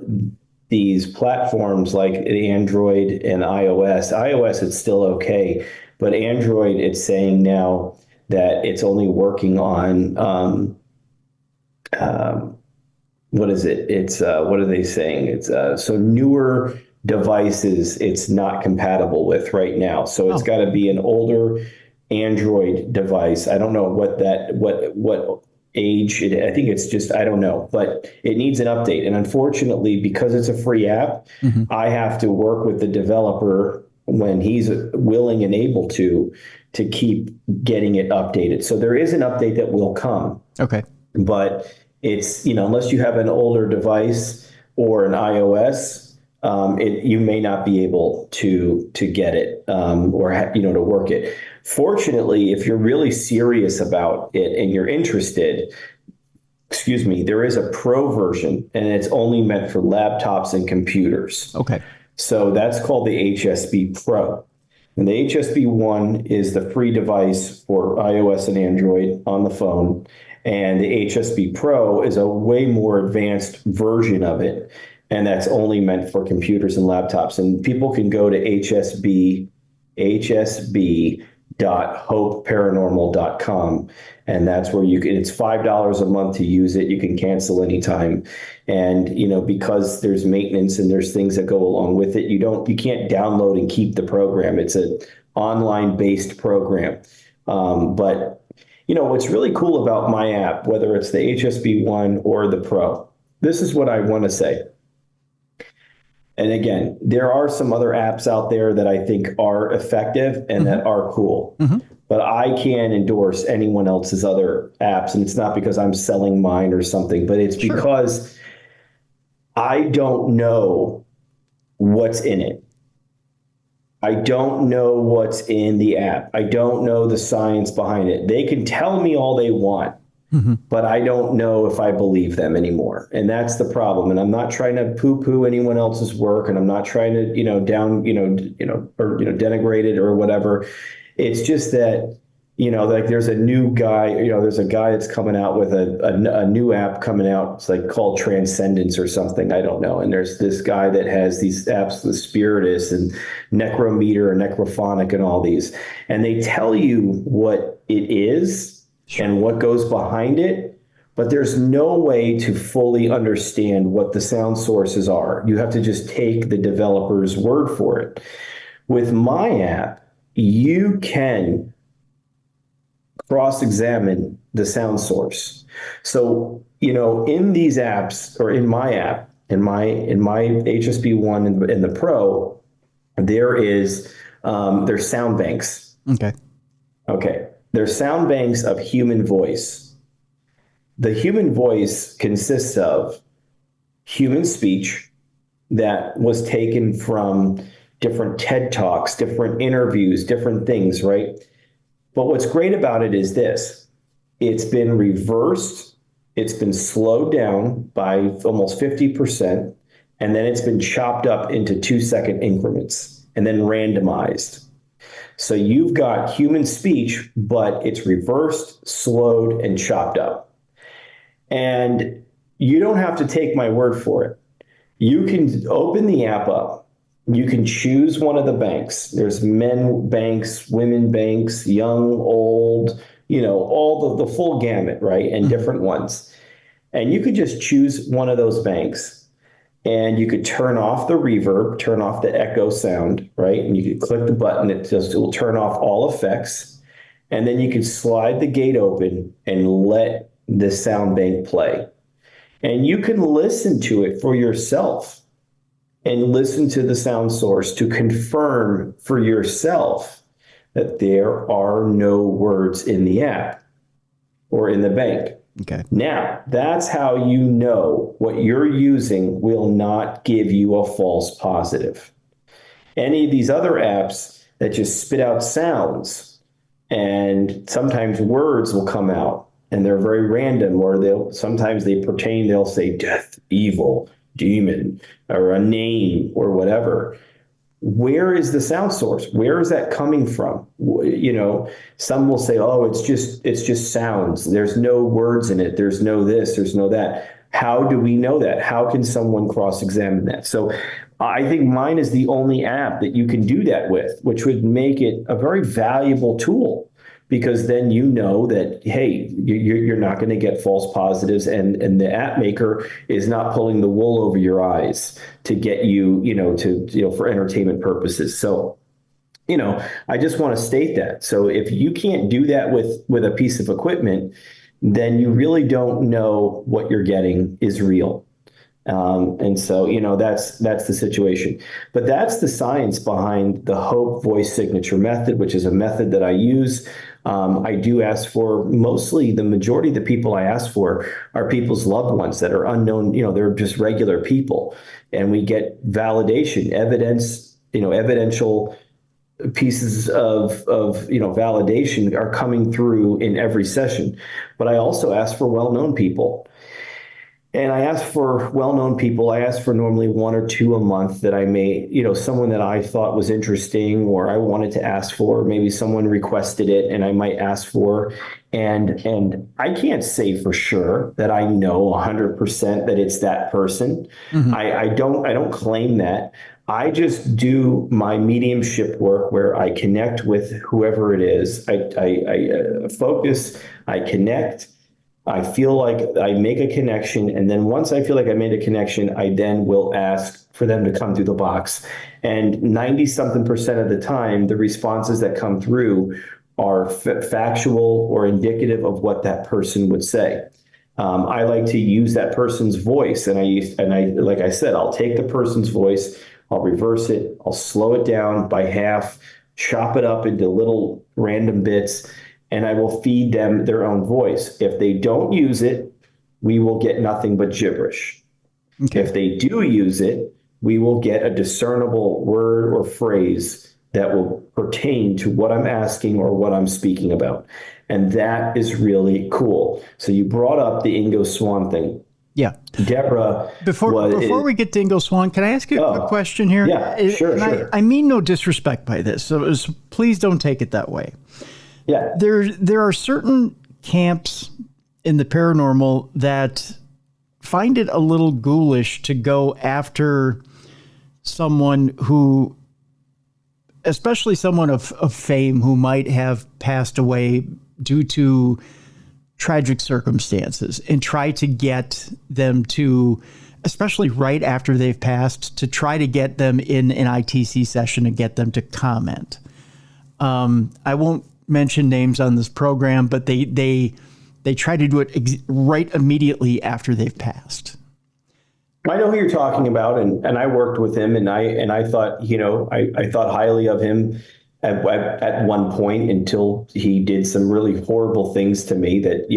these platforms like Android and iOS, it's still okay, but Android, it's saying now that it's only working on what is it? It's what are they saying? It's so newer devices it's not compatible with right now. So it's got to be an older Android device. I don't know what age I think it's just, I don't know, but it needs an update. And unfortunately, because it's a free app, I have to work with the developer when he's willing and able to keep getting it updated. So there is an update that will come. Okay. But it's, unless you have an older device or an iOS, you may not be able to get it or to work it. Fortunately, if you're really serious about it and you're interested, excuse me, there is a pro version, and it's only meant for laptops and computers. Okay. So that's called the HSB Pro. And the HSB1 is the free device for iOS and Android on the phone. And the HSB Pro is a way more advanced version of it. And that's only meant for computers and laptops. And people can go to hsb.hopeparanormal.com. And that's where you can, it's $5 a month to use it. You can cancel anytime. And, because there's maintenance and there's things that go along with it, you can't download and keep the program. It's an online based program. But what's really cool about my app, whether it's the HSB1 or the Pro, this is what I want to say. And again, there are some other apps out there that I think are effective and that are cool. But I can't endorse anyone else's other apps. And it's not because I'm selling mine or something, but it's because I don't know what's in it. I don't know what's in the app. I don't know the science behind it. They can tell me all they want, but I don't know if I believe them anymore. And that's the problem. And I'm not trying to poo-poo anyone else's work, and I'm not trying to, denigrate it or whatever. It's just that, like there's a new guy, there's a guy that's coming out with a new app coming out. It's like called Transcendence or something. I don't know. And there's this guy that has these apps, the Spiritus and Necrometer and Necrophonic and all these. And they tell you what it is and what goes behind it, but there's no way to fully understand what the sound sources are. You have to just take the developer's word for it. With my app, you can cross-examine the sound source. So, in these apps, or in my app, in my HSB1 and the Pro, there's sound banks. Okay. There's sound banks of human voice. The human voice consists of human speech that was taken from different TED Talks, different interviews, different things, right? But what's great about it is this: it's been reversed, it's been slowed down by almost 50%, and then it's been chopped up into 2-second increments and then randomized. So you've got human speech, but it's reversed, slowed, and chopped up. And you don't have to take my word for it. You can open the app up. You can choose one of the banks. There's men banks, women banks, young, old, all the full gamut, right? And different ones. And you could just choose one of those banks. And you could turn off the reverb, turn off the echo sound, right? And you could click the button, it will turn off all effects. And then you can slide the gate open and let the sound bank play. And you can listen to it for yourself and listen to the sound source to confirm for yourself that there are no words in the app or in the bank. Okay. Now, that's how you know what you're using will not give you a false positive. Any of these other apps that just spit out sounds, and sometimes words will come out and they're very random, or they'll say death, evil, demon, or a name or whatever. Where is the sound source? Where is that coming from? Some will say, oh, it's just sounds. There's no words in it. There's no this, there's no that. How do we know that? How can someone cross-examine that? So I think mine is the only app that you can do that with, which would make it a very valuable tool, because then you know that, hey, you're not going to get false positives, and the app maker is not pulling the wool over your eyes to get you, for entertainment purposes. So, I just want to state that. So if you can't do that with a piece of equipment, then you really don't know what you're getting is real. And so, that's the situation. But that's the science behind the H.O.P.E voice signature method, which is a method that I use. I do ask for, mostly the majority of the people I ask for are people's loved ones that are unknown. They're just regular people. And we get validation, evidence, evidential pieces of validation are coming through in every session. But I also ask for well-known people. And I ask for well-known people. I ask for normally one or two a month that I may, someone that I thought was interesting or I wanted to ask for. Maybe someone requested it and I might ask for. And I can't say for sure that I know 100% that it's that person. Mm-hmm. I don't claim that. I just do my mediumship work where I connect with whoever it is. I focus, I connect. I feel like I make a connection, and then once I feel like I made a connection, I then will ask for them to come through the box. And 90 something percent of the time, the responses that come through are factual or indicative of what that person would say. I like to use that person's voice, and like I said, I'll take the person's voice, I'll reverse it, I'll slow it down by half, chop it up into little random bits, and I will feed them their own voice. If they don't use it, we will get nothing but gibberish. Okay. If they do use it, we will get a discernible word or phrase that will pertain to what I'm asking or what I'm speaking about. And that is really cool. So you brought up the Ingo Swann thing. Yeah. Deborah. Before we get to Ingo Swann, can I ask you a question here? Yeah, sure. I mean no disrespect by this, so please don't take it that way. Yeah. There are certain camps in the paranormal that find it a little ghoulish to go after someone who, especially someone of fame who might have passed away due to tragic circumstances, and try to get them to, especially right after they've passed, to try to get them in an ITC session and get them to comment. I won't mention names on this program, but they try to do it right immediately after they've passed. I know who you're talking about, and I worked with him, and I thought, I thought highly of him at one point until he did some really horrible things to me that,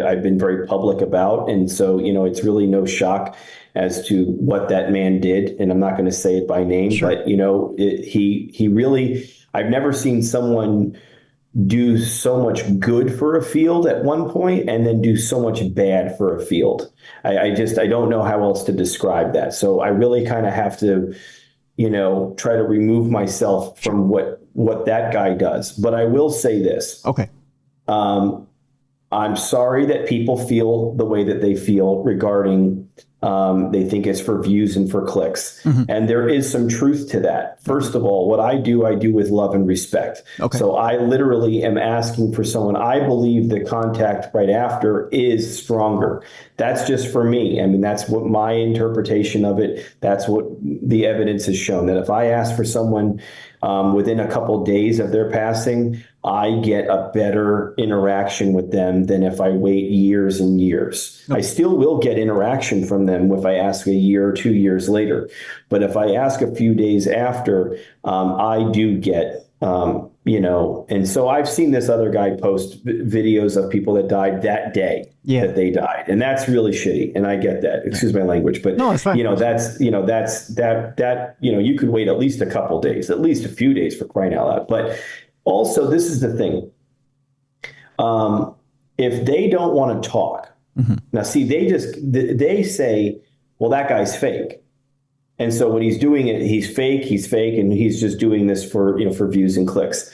I've been very public about. And so, it's really no shock as to what that man did. And I'm not going to say it by name, Sure. but, he really, I've never seen someone do so much good for a field at one point and then do so much bad for a field. I don't know how else to describe that. So I really kind of have to, try to remove myself from what that guy does. But I will say this. Okay. I'm sorry that people feel the way that they feel regarding they think it's for views and for clicks. Mm-hmm. And there is some truth to that. First of all, what I do with love and respect. Okay. So I literally am asking for someone. I believe the contact right after is stronger. That's just for me. I mean, that's what my interpretation of it. That's what the evidence has shown, that if I ask for someone within a couple of days of their passing, I get a better interaction with them than if I wait years and years. Okay. I still will get interaction from them if I ask a year or 2 years later. But if I ask a few days after, I do get, and so I've seen this other guy post videos of people that died that day that they died. And that's really shitty. And I get that. Excuse my language. But, no, it's fine. You could wait at least a couple days, at least a few days, for crying out loud. But also, this is the thing. If they don't want to talk, mm-hmm. Now see, they say, well, that guy's fake. And so when he's doing it, he's fake, and he's just doing this for views and clicks.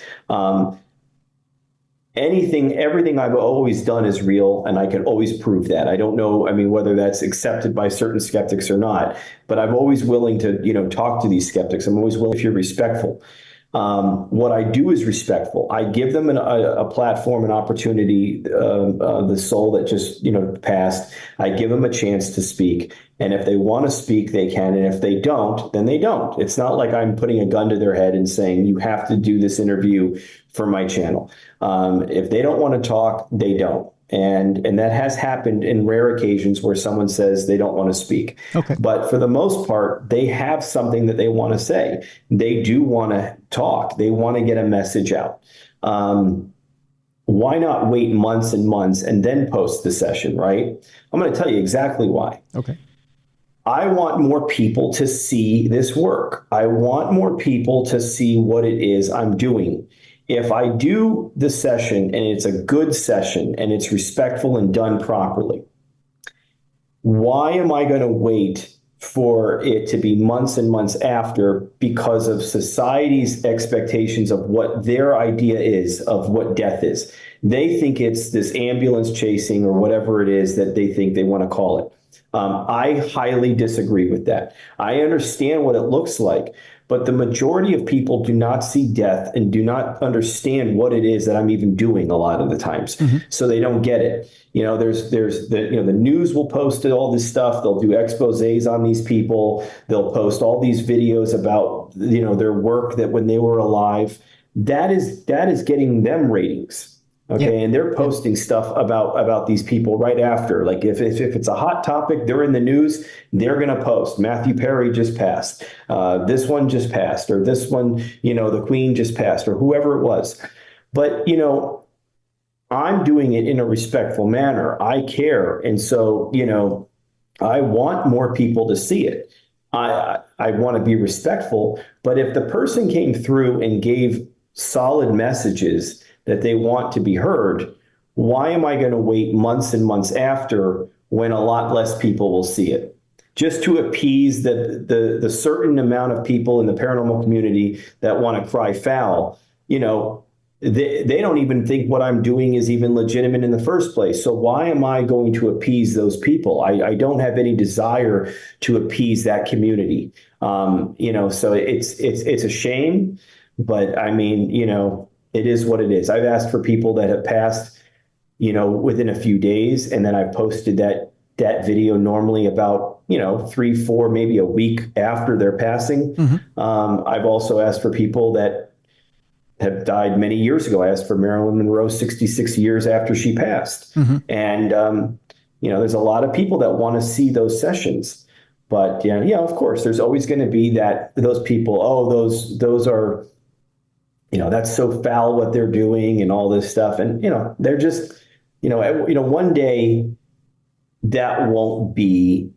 Everything I've always done is real, and I can always prove that. I don't know, whether that's accepted by certain skeptics or not, but I'm always willing to, talk to these skeptics. I'm always willing, if you're respectful. What I do is respectful. I give them a platform, an opportunity, the soul that just, passed. I give them a chance to speak. And if they want to speak, they can. And if they don't, then they don't. It's not like I'm putting a gun to their head and saying, you have to do this interview for my channel. If they don't want to talk, they don't. And that has happened in rare occasions where someone says they don't want to speak. Okay. But for the most part, they have something that they want to say. They do want to talk. They want to get a message out. Why not wait months and months and then post the session, right? I'm going to tell you exactly why. Okay. I want more people to see this work. I want more people to see what it is I'm doing. If I do the session and it's a good session and it's respectful and done properly, why am I going to wait for it to be months and months after because of society's expectations of what their idea is of what death is? They think it's this ambulance chasing or whatever it is that they think they want to call it. I highly disagree with that. I understand what it looks like, but the majority of people do not see death and do not understand what it is that I'm even doing a lot of the times. So they don't get it. There's the news will post all this stuff. They'll do exposés on these people. They'll post all these videos about, their work that when they were alive. That is getting them ratings. Okay. Yeah. And they're posting stuff about these people right after. Like if it's a hot topic, they're in the news, they're going to post Matthew Perry just passed. This one just passed, or this one, the Queen just passed, or whoever it was. But, I'm doing it in a respectful manner. I care. And so, I want more people to see it. I want to be respectful. But if the person came through and gave solid messages that they want to be heard, why am I going to wait months and months after when a lot less people will see it? Just to appease the certain amount of people in the paranormal community that want to cry foul, they don't even think what I'm doing is even legitimate in the first place. So why am I going to appease those people? I don't have any desire to appease that community. So it's a shame, but I mean, it is what it is. I've asked for people that have passed, within a few days, and then I posted that video normally about, 3, 4, maybe a week after their passing. I've also asked for people that have died many years ago. I asked for Marilyn Monroe 66 years after she passed. And, there's a lot of people that want to see those sessions. But, of course, there's always going to be those people, those are, that's so foul what they're doing and all this stuff. And, they're just, one day that won't be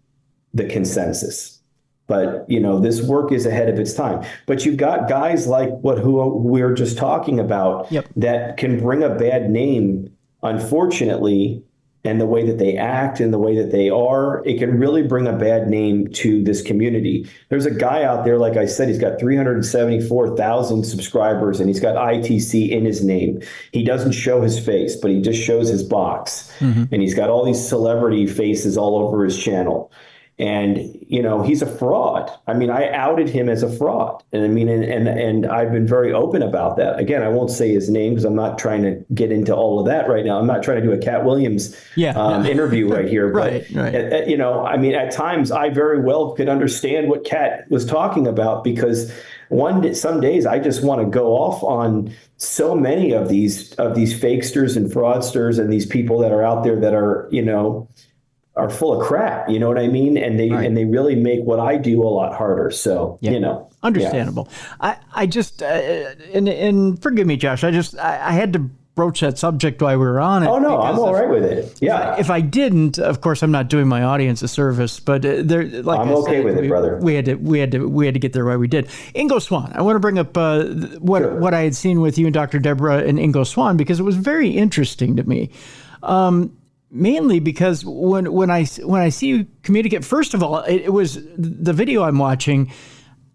the consensus. But, this work is ahead of its time. But you've got guys like who we were just talking about that can bring a bad name, unfortunately, and the way that they act and the way that they are, it can really bring a bad name to this community. There's a guy out there, like I said, he's got 374,000 subscribers and he's got ITC in his name. He doesn't show his face, but he just shows his box. And he's got all these celebrity faces all over his channel. And, he's a fraud. I mean, I outed him as a fraud. And I mean, and I've been very open about that. Again, I won't say his name because I'm not trying to get into all of that right now. I'm not trying to do a Cat Williams interview right here. But, I mean, at times I very well could understand what Cat was talking about because some days I just want to go off on so many of these fakesters and fraudsters and these people that are out there that are full of crap, you know what I mean? And they really make what I do a lot harder. So, understandable. Yeah. I just, and forgive me, Josh, I had to broach that subject while we were on it. Oh, no, I'm all right with it. Yeah. If I didn't, of course, I'm not doing my audience a service, but I'm okay with it, brother. We had to get there while we did. Ingo Swann. I want to bring up what I had seen with you and Dr. Deborah and Ingo Swann, because it was very interesting to me. Mainly because when I see you communicate, first of all, it was the video I'm watching.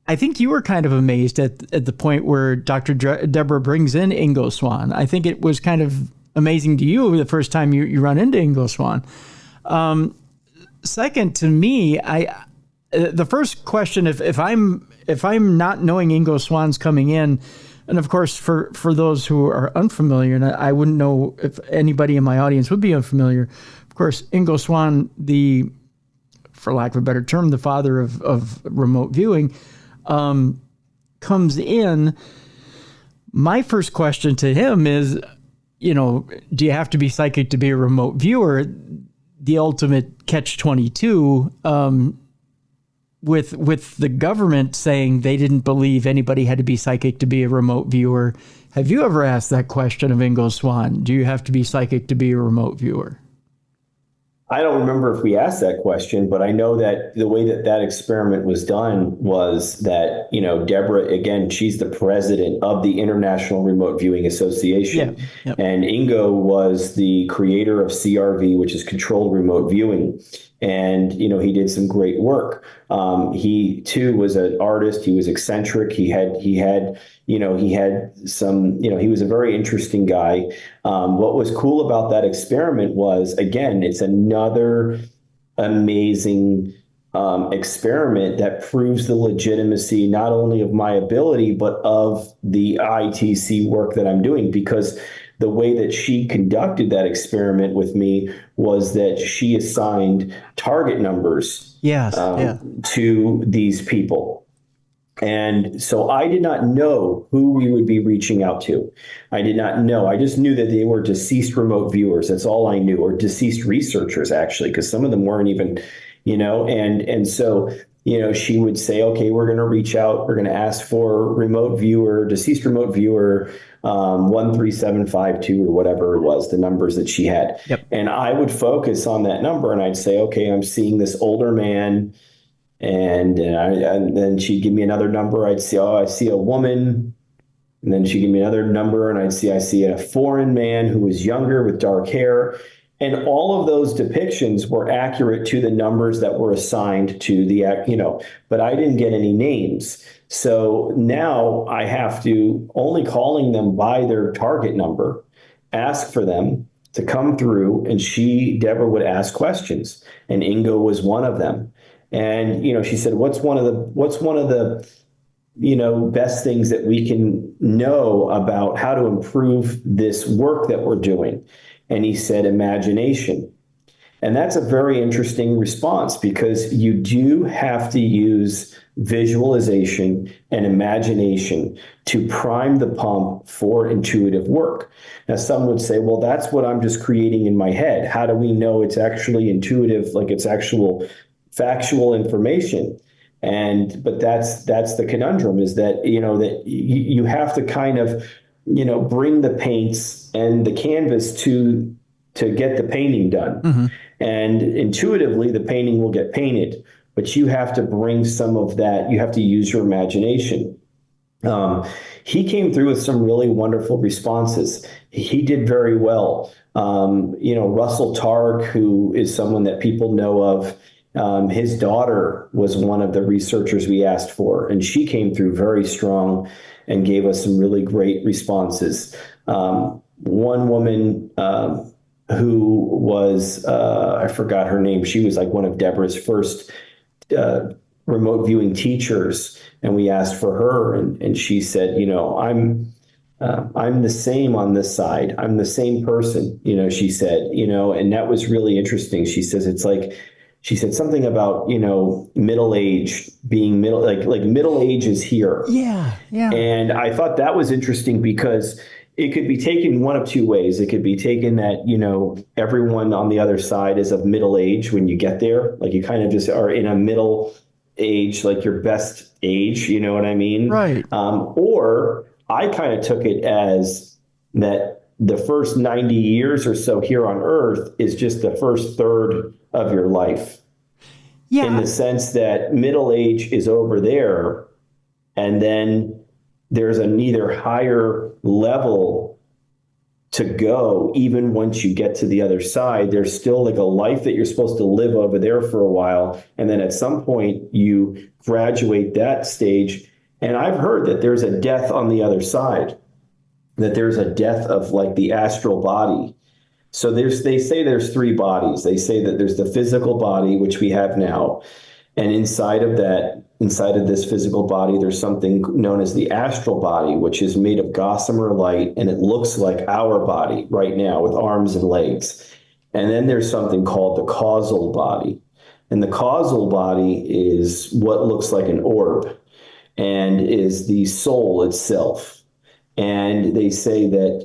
I think you were kind of amazed at the point where Dr. Deborah brings in Ingo Swann. I think it was kind of amazing to you the first time you run into Ingo Swann. Second, to me, the first question, if I'm not knowing Ingo Swann's coming in. And of course, for those who are unfamiliar, and I wouldn't know if anybody in my audience would be unfamiliar, of course, Ingo Swann, for lack of a better term, the father of remote viewing, comes in. My first question to him is, do you have to be psychic to be a remote viewer? The ultimate catch-22, with the government saying they didn't believe anybody had to be psychic to be a remote viewer. Have you ever asked that question of Ingo Swann? Do you have to be psychic to be a remote viewer? I don't remember if we asked that question, but I know that the way that that experiment was done was that, Deborah, again, she's the president of the International Remote Viewing Yeah. Association. Yep. And Ingo was the creator of CRV, which is controlled remote viewing. And, he did some great work. He too was an artist. He was eccentric. He had some, he was a very interesting guy. What was cool about that experiment was, again, it's another amazing experiment that proves the legitimacy not only of my ability, but of the ITC work that I'm doing. Because the way that she conducted that experiment with me was that she assigned target numbers Yes. Yeah. to these people. And so I did not know who we would be reaching out to. I did not know. I just knew that they were deceased remote viewers. That's all I knew, or deceased researchers, actually, because some of them weren't even, and so, she would say, okay, we're going to reach out. We're going to ask for deceased remote viewer 13752 or whatever it was, the numbers that she had. Yep. And I would focus on that number and I'd say, okay, I'm seeing this older man. And then she'd give me another number. I'd see, oh, I see a woman. And then she'd give me another number, and I see a foreign man who was younger with dark hair. And all of those depictions were accurate to the numbers that were assigned to but I didn't get any names. So now I have to only calling them by their target number, ask for them to come through, and Deborah would ask questions, and Ingo was one of them. And she said, what's one of the best things that we can know about how to improve this work that we're doing? And he said, imagination. And that's a very interesting response, because you do have to use visualization and imagination to prime the pump for intuitive work. Now, some would say, well, that's what I'm just creating in my head. How do we know it's actually intuitive, like it's actual factual information? But that's the conundrum, is that that you have to kind of bring the paints and the canvas to get the painting done. Mm-hmm. And intuitively the painting will get painted, but you have to bring some of that. You have to use your imagination. He came through with some really wonderful responses. He did very well. Russell Targ, who is someone that people know of, his daughter was one of the researchers we asked for, and she came through very strong and gave us some really great responses. One woman who was, I forgot her name, she was like one of Deborah's first remote viewing teachers, and we asked for her, and she said, I'm the same on this side. I'm the same person, she said, and that was really interesting. She said something about, middle age being like middle age is here. Yeah. Yeah. And I thought that was interesting, because it could be taken one of two ways. It could be taken that, everyone on the other side is of middle age when you get there. Like you kind of just are in a middle age, like your best age, you know what I mean? Right. Or I kind of took it as that the first 90 years or so here on Earth is just the first third of your life. Yeah. In the sense that middle age is over there, and then there's a neither higher level to go. Even once you get to the other side, there's still like a life that you're supposed to live over there for a while. And then at some point you graduate that stage. And I've heard that there's a death on the other side, that there's a death of like the astral body. So they say there's three bodies. They say that there's the physical body, which we have now. And inside of this physical body, there's something known as the astral body, which is made of gossamer light, and it looks like our body right now with arms and legs. And then there's something called the causal body. And the causal body is what looks like an orb and is the soul itself. And they say that,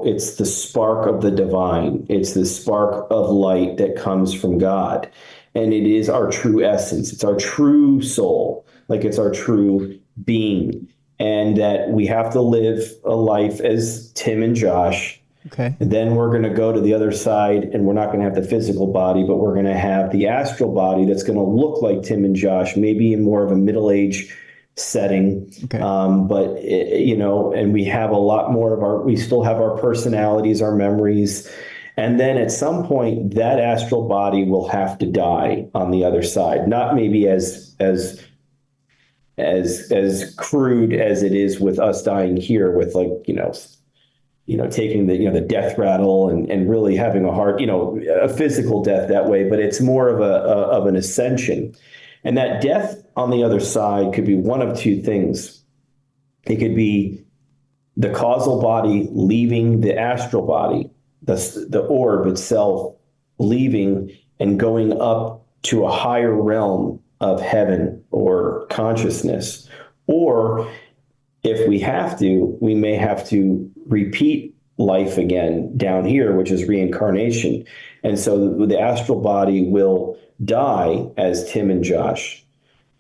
it's the spark of the divine. It's the spark of light that comes from God. And it is our true essence. It's our true soul, like it's our true being. And that we have to live a life as Tim and Josh, Okay. And then we're going to go to the other side, and we're not going to have the physical body, but we're going to have the astral body that's going to look like Tim and Josh, maybe in more of a middle age setting. Okay. But and we have a lot more of we still have our personalities, our memories. And then at some point, that astral body will have to die on the other side. Not maybe as crude as it is with us dying here, with like taking the death rattle and really having a heart, a physical death that way. But it's more of an ascension, and that death on the other side could be one of two things. It could be the causal body leaving the astral body, the orb itself leaving and going up to a higher realm of heaven or consciousness. Or if we have to, we may have to repeat life again down here, which is reincarnation. And so the astral body will die as Tim and Josh.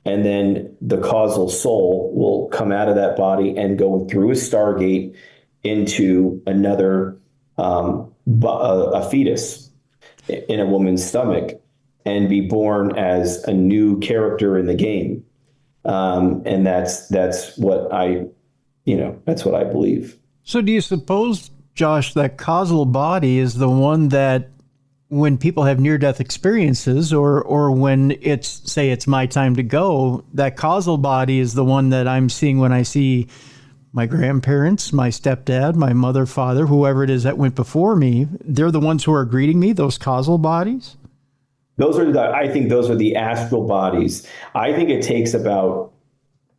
And then the causal soul will come out of that body and go through a stargate into another, a fetus in a woman's stomach, and be born as a new character in the game. And that's what that's what I believe. So do you suppose, Josh, that causal body is the one that when people have near-death experiences, or when it's my time to go, that causal body is the one that I'm seeing when I see my grandparents, my stepdad, my mother, father, whoever it is that went before me? They're the ones who are greeting me, those causal bodies? I think those are the astral bodies. I think it takes about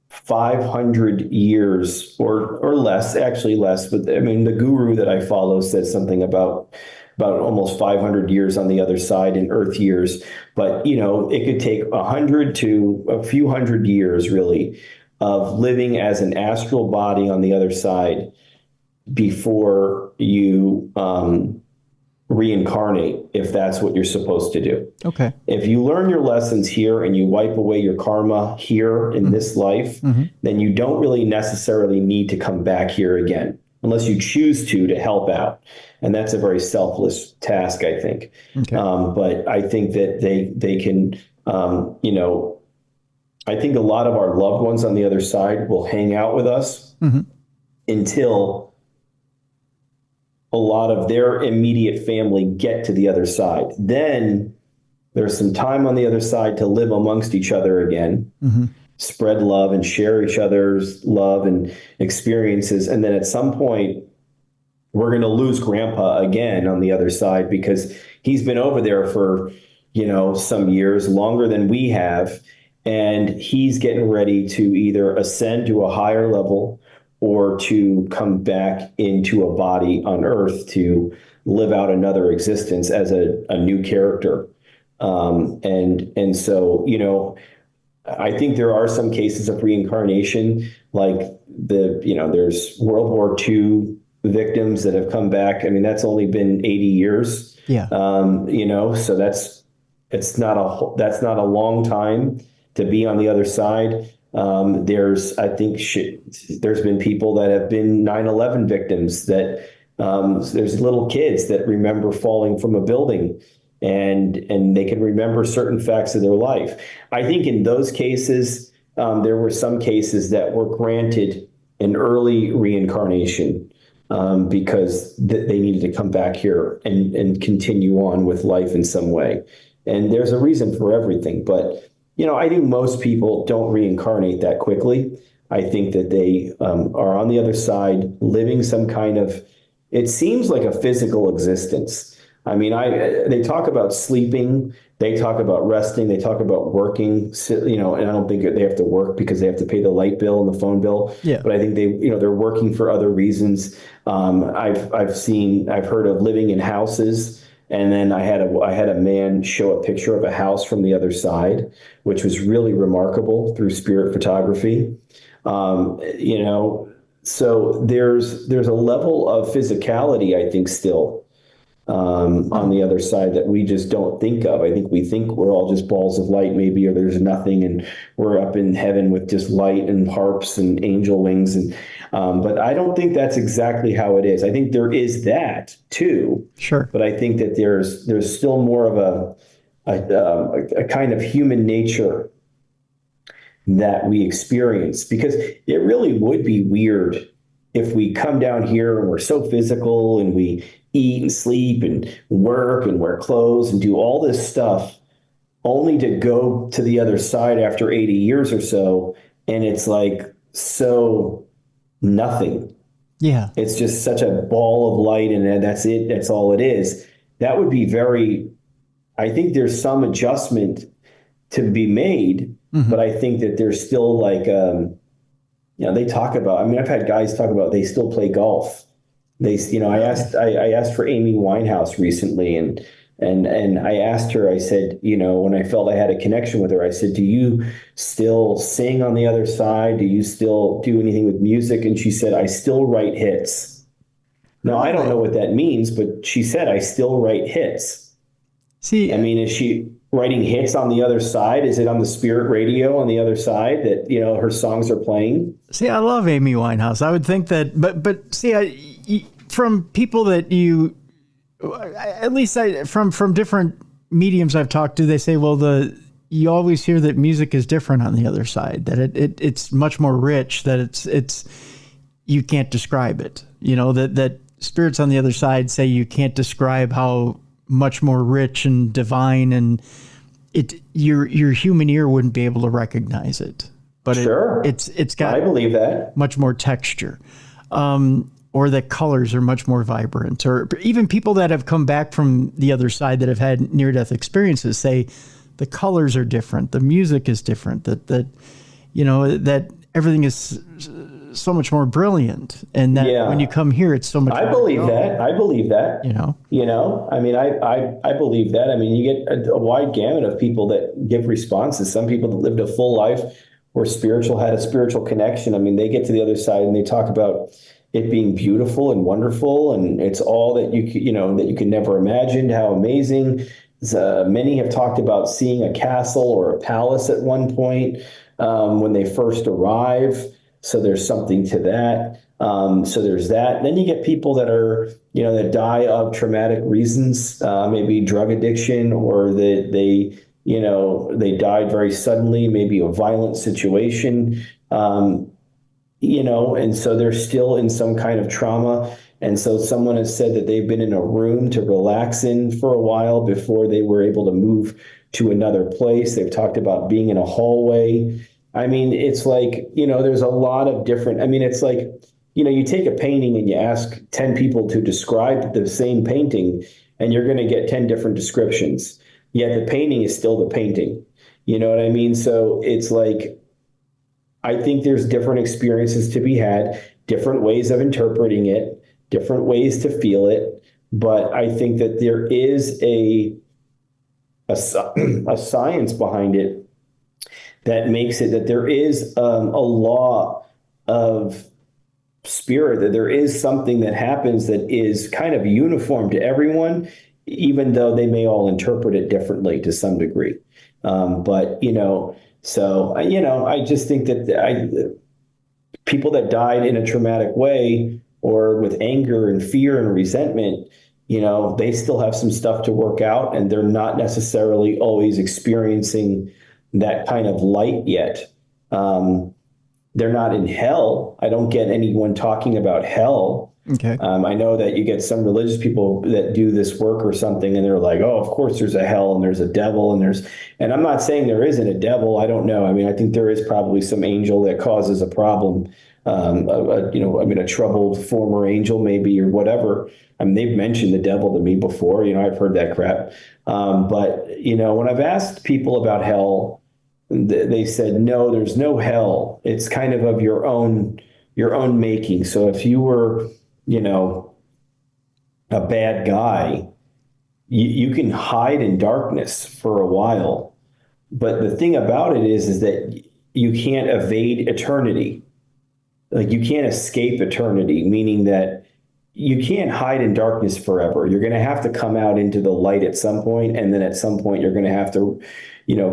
500 years or less, actually less. But I mean, the guru that I follow said something about almost 500 years on the other side in Earth years. But it could take 100 to a few hundred years, really, of living as an astral body on the other side before you reincarnate, if that's what you're supposed to do. Okay. If you learn your lessons here and you wipe away your karma here in this life, then you don't really necessarily need to come back here again, unless you choose to help out. And that's a very selfless task, I think. Okay. But I think that they can, I think a lot of our loved ones on the other side will hang out with us until a lot of their immediate family get to the other side. Then there's some time on the other side to live amongst each other again, spread love and share each other's love and experiences. And then at some point, we're going to lose Grandpa again on the other side, because he's been over there for, some years, longer than we have. And he's getting ready to either ascend to a higher level or to come back into a body on Earth to live out another existence as a new character. And so, I think there are some cases of reincarnation, like there's World War II victims that have come back. I mean, that's only been 80 years. Yeah. So that's not a long time to be on the other side. There's been people that have been 9/11 victims that there's little kids that remember falling from a building, and they can remember certain facts of their life. I think in those cases, there were some cases that were granted an early reincarnation because they needed to come back here and continue on with life in some way. And there's a reason for everything. But, I think most people don't reincarnate that quickly. I think that they are on the other side living some kind of, it seems like a physical existence. I mean, they talk about sleeping, they talk about resting, they talk about working, and I don't think they have to work because they have to pay the light bill and the phone bill. Yeah. But I think they're working for other reasons. I've heard of living in houses. And then I had a man show a picture of a house from the other side, which was really remarkable through spirit photography. So there's a level of physicality, I think, still on the other side that we just don't think of. I think we think we're all just balls of light, maybe, or there's nothing, and we're up in heaven with just light and harps and angel wings. And but I don't think that's exactly how it is. I think there is that too. Sure. But I think that there's still more of a kind of human nature that we experience, because it really would be weird if we come down here and we're so physical and we eat and sleep and work and wear clothes and do all this stuff only to go to the other side after 80 years or so, and it's like so nothing. Yeah. It's just such a ball of light, and that's it. That's all it is. That would be very, I think there's some adjustment to be made, but I think that there's still like, they talk about, I mean, I've had guys talk about they still play golf. I asked for Amy Winehouse recently, and I asked her, I said, when I felt I had a connection with her, I said, do you still sing on the other side? Do you still do anything with music? And she said, I still write hits. Now, I don't know what that means, but she said, I still write hits. See, I mean, is she writing hits on the other side? Is it on the spirit radio on the other side that, her songs are playing? See, I love Amy Winehouse. I would think that, but see, from people that from different mediums I've talked to, they say, well, you always hear that music is different on the other side, that it's much more rich, that it's you can't describe it. That spirits on the other side say you can't describe how much more rich and divine, and your human ear wouldn't be able to recognize it. But sure, it's got, I believe that, much more texture. Or that colors are much more vibrant, or even people that have come back from the other side that have had near-death experiences say the colors are different, the music is different, that everything is so much more brilliant, and that when you come here, it's so much. I believe that. I believe that. I mean, I believe that. I mean, you get a wide gamut of people that give responses. Some people that lived a full life or had a spiritual connection. I mean, they get to the other side and they talk about it being beautiful and wonderful, and it's all that that you could never imagine. How amazing! Many have talked about seeing a castle or a palace at one point when they first arrive. So there's something to that. So there's that. Then you get people that are that die of traumatic reasons, maybe drug addiction, or that they died very suddenly, maybe a violent situation. And so they're still in some kind of trauma. And so someone has said that they've been in a room to relax in for a while before they were able to move to another place. They've talked about being in a hallway. I mean, it's like, there's a lot of different, I mean, it's like, you take a painting and you ask 10 people to describe the same painting, and you're going to get 10 different descriptions. Yet the painting is still the painting. You know what I mean? So it's like, I think there's different experiences to be had, different ways of interpreting it, different ways to feel it. But I think that there is a science behind it that makes it that there is a law of spirit, that there is something that happens that is kind of uniform to everyone, even though they may all interpret it differently to some degree. So, I just think that people that died in a traumatic way or with anger and fear and resentment, they still have some stuff to work out, and they're not necessarily always experiencing that kind of light yet. They're not in hell. I don't get anyone talking about hell. Okay. I know that you get some religious people that do this work or something, and they're like, oh, of course there's a hell and there's a devil and I'm not saying there isn't a devil. I don't know. I mean, I think there is probably some angel that causes a problem. A troubled former angel maybe, or whatever. I mean, they've mentioned the devil to me before. I've heard that crap. But when I've asked people about hell, they said, no, there's no hell. It's kind of your own making. So if you were, a bad guy, you can hide in darkness for a while. But the thing about it is that you can't evade eternity. Like, you can't escape eternity, meaning that you can't hide in darkness forever. You're going to have to come out into the light at some point, and then at some point you're going to have to,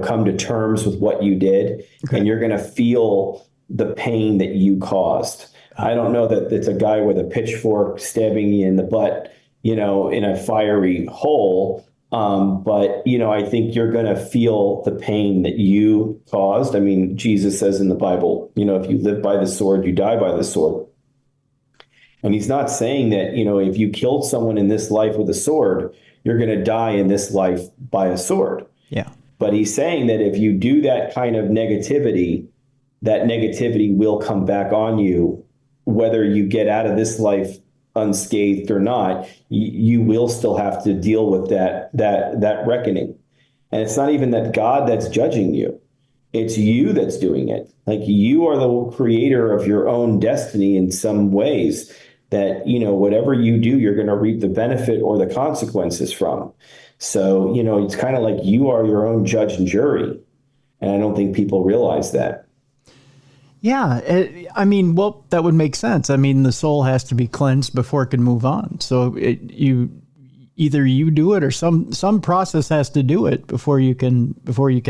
come to terms with what you did, Okay. and you're going to feel the pain that you caused. I don't know that it's a guy with a pitchfork stabbing you in the butt, in a fiery hole. But I think you're going to feel the pain that you caused. I mean, Jesus says in the Bible, if you live by the sword, you die by the sword. And he's not saying that, if you killed someone in this life with a sword, you're going to die in this life by a sword. Yeah. But he's saying that if you do that kind of negativity, that negativity will come back on you, whether you get out of this life unscathed or not. You will still have to deal with that reckoning. And it's not even that God that's judging you. It's you that's doing it. Like, you are the creator of your own destiny in some ways, that, whatever you do, you're going to reap the benefit or the consequences from. So, it's kind of like you are your own judge and jury. And I don't think people realize that. Yeah, I mean, well, that would make sense. I mean, the soul has to be cleansed before it can move on. So either you do it, or some process has to do it before you can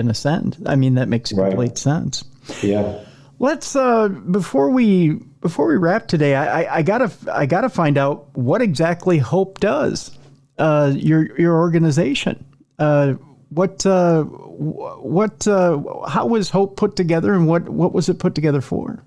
ascend. I mean, that makes complete sense. Yeah. Let's before we wrap today, I gotta find out what exactly H.O.P.E does. Your organization. How was H.O.P.E put together, and what was it put together for?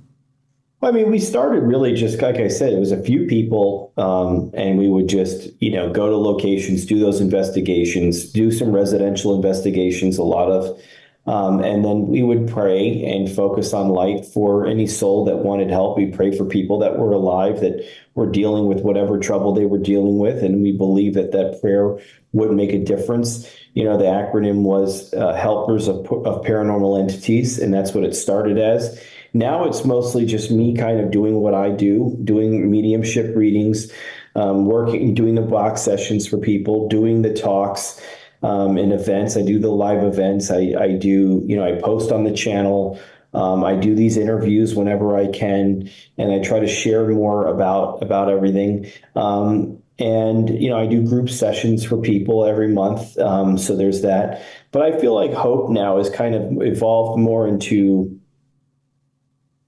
Well, I mean, we started really just, like I said, it was a few people, and we would just, go to locations, do those investigations, do some residential investigations, a lot of, and then we would pray and focus on light for any soul that wanted help. We pray for people that were alive, that were dealing with whatever trouble they were dealing with, and we believe that prayer would make a difference. The acronym was Helpers of Paranormal Entities, and that's what it started as. Now it's mostly just me kind of doing what I do, doing mediumship readings, doing the box sessions for people, doing the talks, and events. I do the live events. I do, I post on the channel. I do these interviews whenever I can, and I try to share more about everything. And I do group sessions for people every month. So there's that. But I feel like H.O.P.E now has kind of evolved more into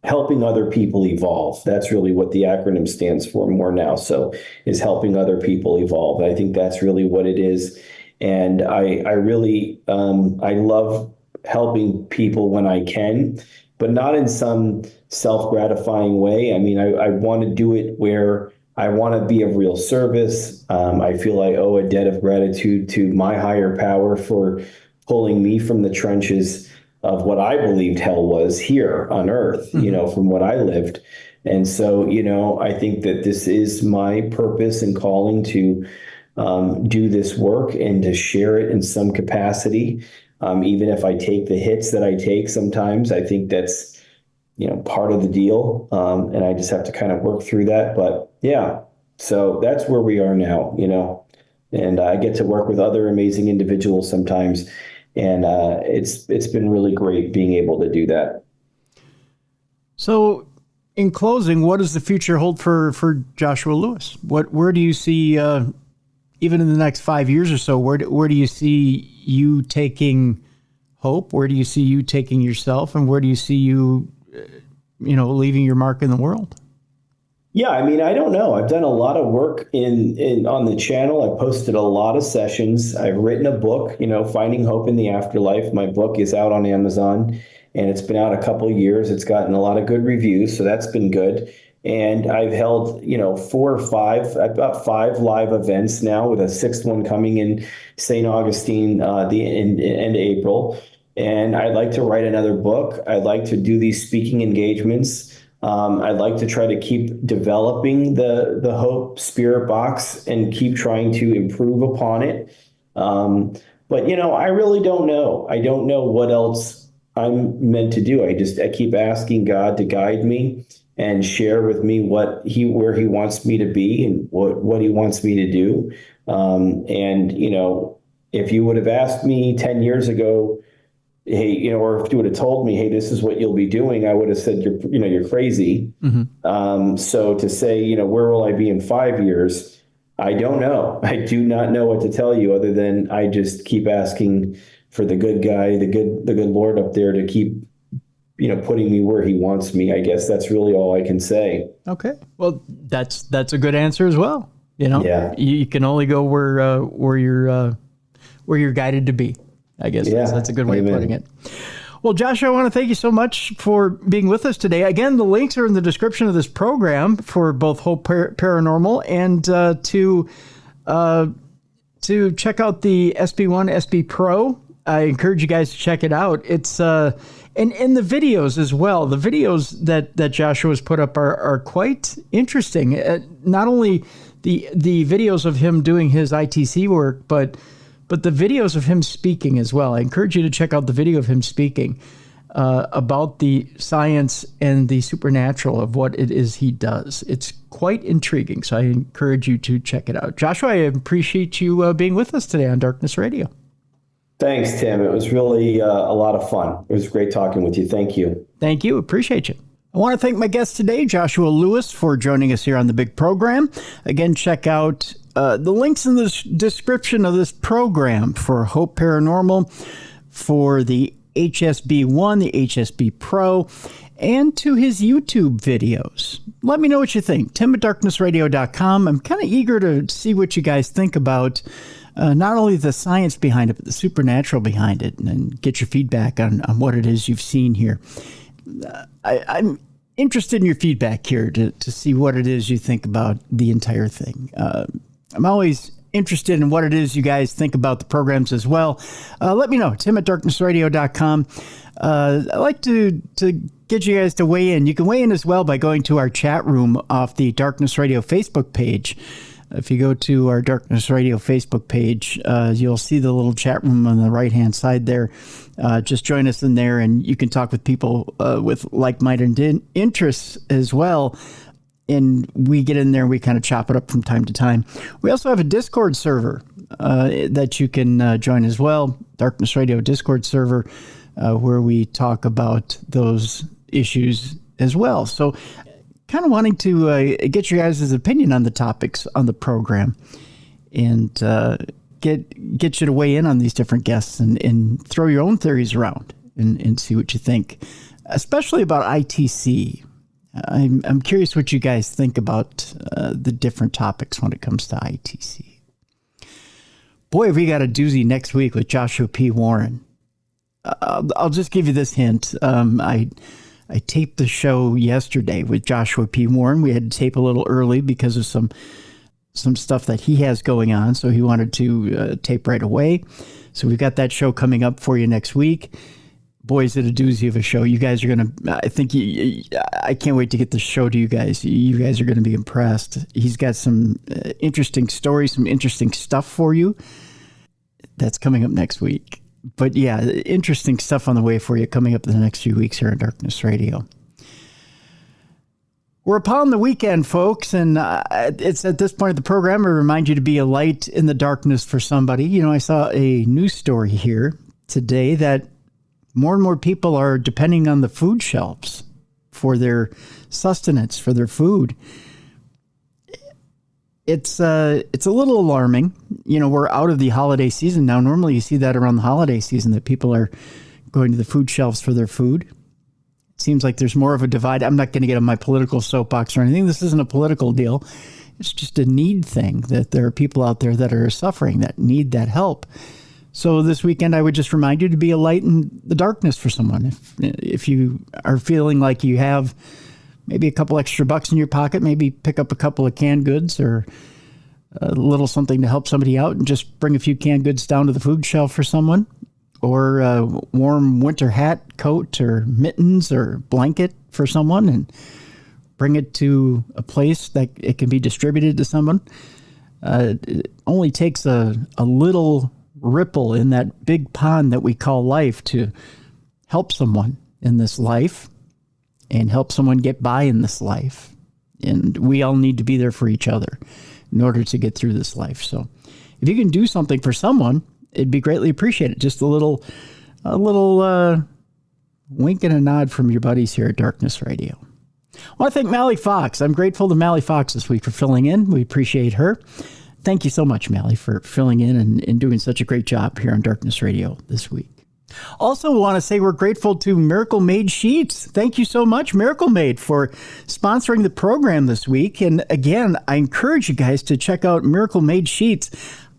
helping other people evolve. That's really what the acronym stands for more now. So, is helping other people evolve. I think that's really what it is. And I really, I love helping people when I can, but not in some self-gratifying way. I mean, I want to do it where I want to be of real service. I feel I owe a debt of gratitude to my higher power for pulling me from the trenches of what I believed hell was here on earth, from what I lived. And so, I think that this is my purpose and calling to do this work and to share it in some capacity. Even if I take the hits that I take sometimes, I think that's, part of the deal. And I just have to kind of work through that. But yeah, so that's where we are now, and I get to work with other amazing individuals sometimes. And it's been really great being able to do that. So, in closing, what does the future hold for Joshua Lewis? Where do you see, even in the next 5 years or so, where do you see you taking H.O.P.E? Where do you see you taking yourself, and where do you see you, leaving your mark in the world? Yeah, I mean, I don't know. I've done a lot of work on the channel. I posted a lot of sessions. I've written a book, Finding Hope in the Afterlife. My book is out on Amazon, and it's been out a couple of years. It's gotten a lot of good reviews, so that's been good. And I've held, 4 or 5, I've got 5 live events now, with a 6th one coming in St. Augustine, the end of April. And I'd like to write another book. I'd like to do these speaking engagements. I'd like to try to keep developing the H.O.P.E spirit box and keep trying to improve upon it. But I really don't know. I don't know what else I'm meant to do. I keep asking God to guide me and share with me where he wants me to be and what he wants me to do. And if you would have asked me 10 years ago, hey, or if you would have told me, hey, this is what you'll be doing, I would have said, you're crazy. So to say, where will I be in 5 years? I don't know. I do not know what to tell you other than I just keep asking for the good guy, the good Lord up there to keep, putting me where he wants me. I guess that's really all I can say. Okay. Well, that's a good answer as well. Yeah. You can only go where you're guided to be. I guess that's a good way of putting it. Well, Josh, I want to thank you so much for being with us today. Again, the links are in the description of this program for both Hope Paranormal and to check out the SB1, SB Pro. I encourage you guys to check it out. It's and the videos as well. The videos that Joshua has put up are quite interesting. Not only the videos of him doing his ITC work, but the videos of him speaking as well. I encourage you to check out the video of him speaking about the science and the supernatural of what it is he does. It's quite intriguing, so I encourage you to check it out. Joshua, I appreciate you being with us today on Darkness Radio. Thanks, Tim. It was really a lot of fun. It was great talking with you. Thank you. Thank you. Appreciate you. I want to thank my guest today, Joshua Lewis, for joining us here on the big program. Again, check out the links in the description of this program for Hope Paranormal, for the HSB1, the HSB Pro, and to his YouTube videos. Let me know what you think. Tim@darknessradio.com. I'm kind of eager to see what you guys think about not only the science behind it, but the supernatural behind it, and get your feedback on what it is you've seen here. I'm interested in your feedback here to see what it is you think about the entire thing. I'm always interested in what it is you guys think about the programs as well. Let me know, Tim@darknessradio.com. I like to get you guys to weigh in. You can weigh in as well by going to our chat room off the Darkness Radio Facebook page. If you go to our Darkness Radio Facebook page, you'll see the little chat room on the right-hand side there. Just join us in there, and you can talk with people with like-minded interests as well. And we get in there and we kind of chop it up from time to time. We also have a Discord server that you can join as well. Darkness Radio Discord server, where we talk about those issues as well. So kind of wanting to get your guys' opinion on the topics on the program, and get you to weigh in on these different guests and throw your own theories around and see what you think, especially about ITC. I'm curious what you guys think about the different topics when it comes to ITC. Boy, have we got a doozy next week with Joshua P. Warren. I'll just give you this hint. I taped the show yesterday with Joshua P. Warren. We had to tape a little early because of some stuff that he has going on, so he wanted to tape right away. So we've got that show coming up for you next week. Boy, is it a doozy of a show. You guys are going to, I think, I can't wait to get the show to you guys. You guys are going to be impressed. He's got some interesting stories, some interesting stuff for you. That's coming up next week. But yeah, interesting stuff on the way for you coming up in the next few weeks here on Darkness Radio. We're upon the weekend, folks, and it's at this point of the program, I remind you to be a light in the darkness for somebody. You know, I saw a news story here today that more and more people are depending on the food shelves for their sustenance, for their food. It's a little alarming. You know, we're out of the holiday season now. Normally you see that around the holiday season, that people are going to the food shelves for their food. It seems like there's more of a divide. I'm not going to get on my political soapbox or anything. This isn't a political deal. It's just a need thing, that there are people out there that are suffering, that need that help. So this weekend, I would just remind you to be a light in the darkness for someone. If you are feeling like you have maybe a couple extra bucks in your pocket, maybe pick up a couple of canned goods or a little something to help somebody out, and just bring a few canned goods down to the food shelf for someone, or a warm winter hat, coat, or mittens or blanket for someone, and bring it to a place that it can be distributed to someone. It only takes a little ripple in that big pond that we call life to help someone in this life and help someone get by in this life. And we all need to be there for each other in order to get through this life. So if you can do something for someone, it'd be greatly appreciated. Just a little a little wink and a nod from your buddies here at Darkness Radio. I want to thank Mally Fox. I'm grateful to Mally Fox this week for filling in. We appreciate her. Thank you so much, Mally, for filling in and doing such a great job here on Darkness Radio this week. Also want to say we're grateful to Miracle Made Sheets. Thank you so much, Miracle Made, for sponsoring the program this week. And again, I encourage you guys to check out Miracle Made Sheets.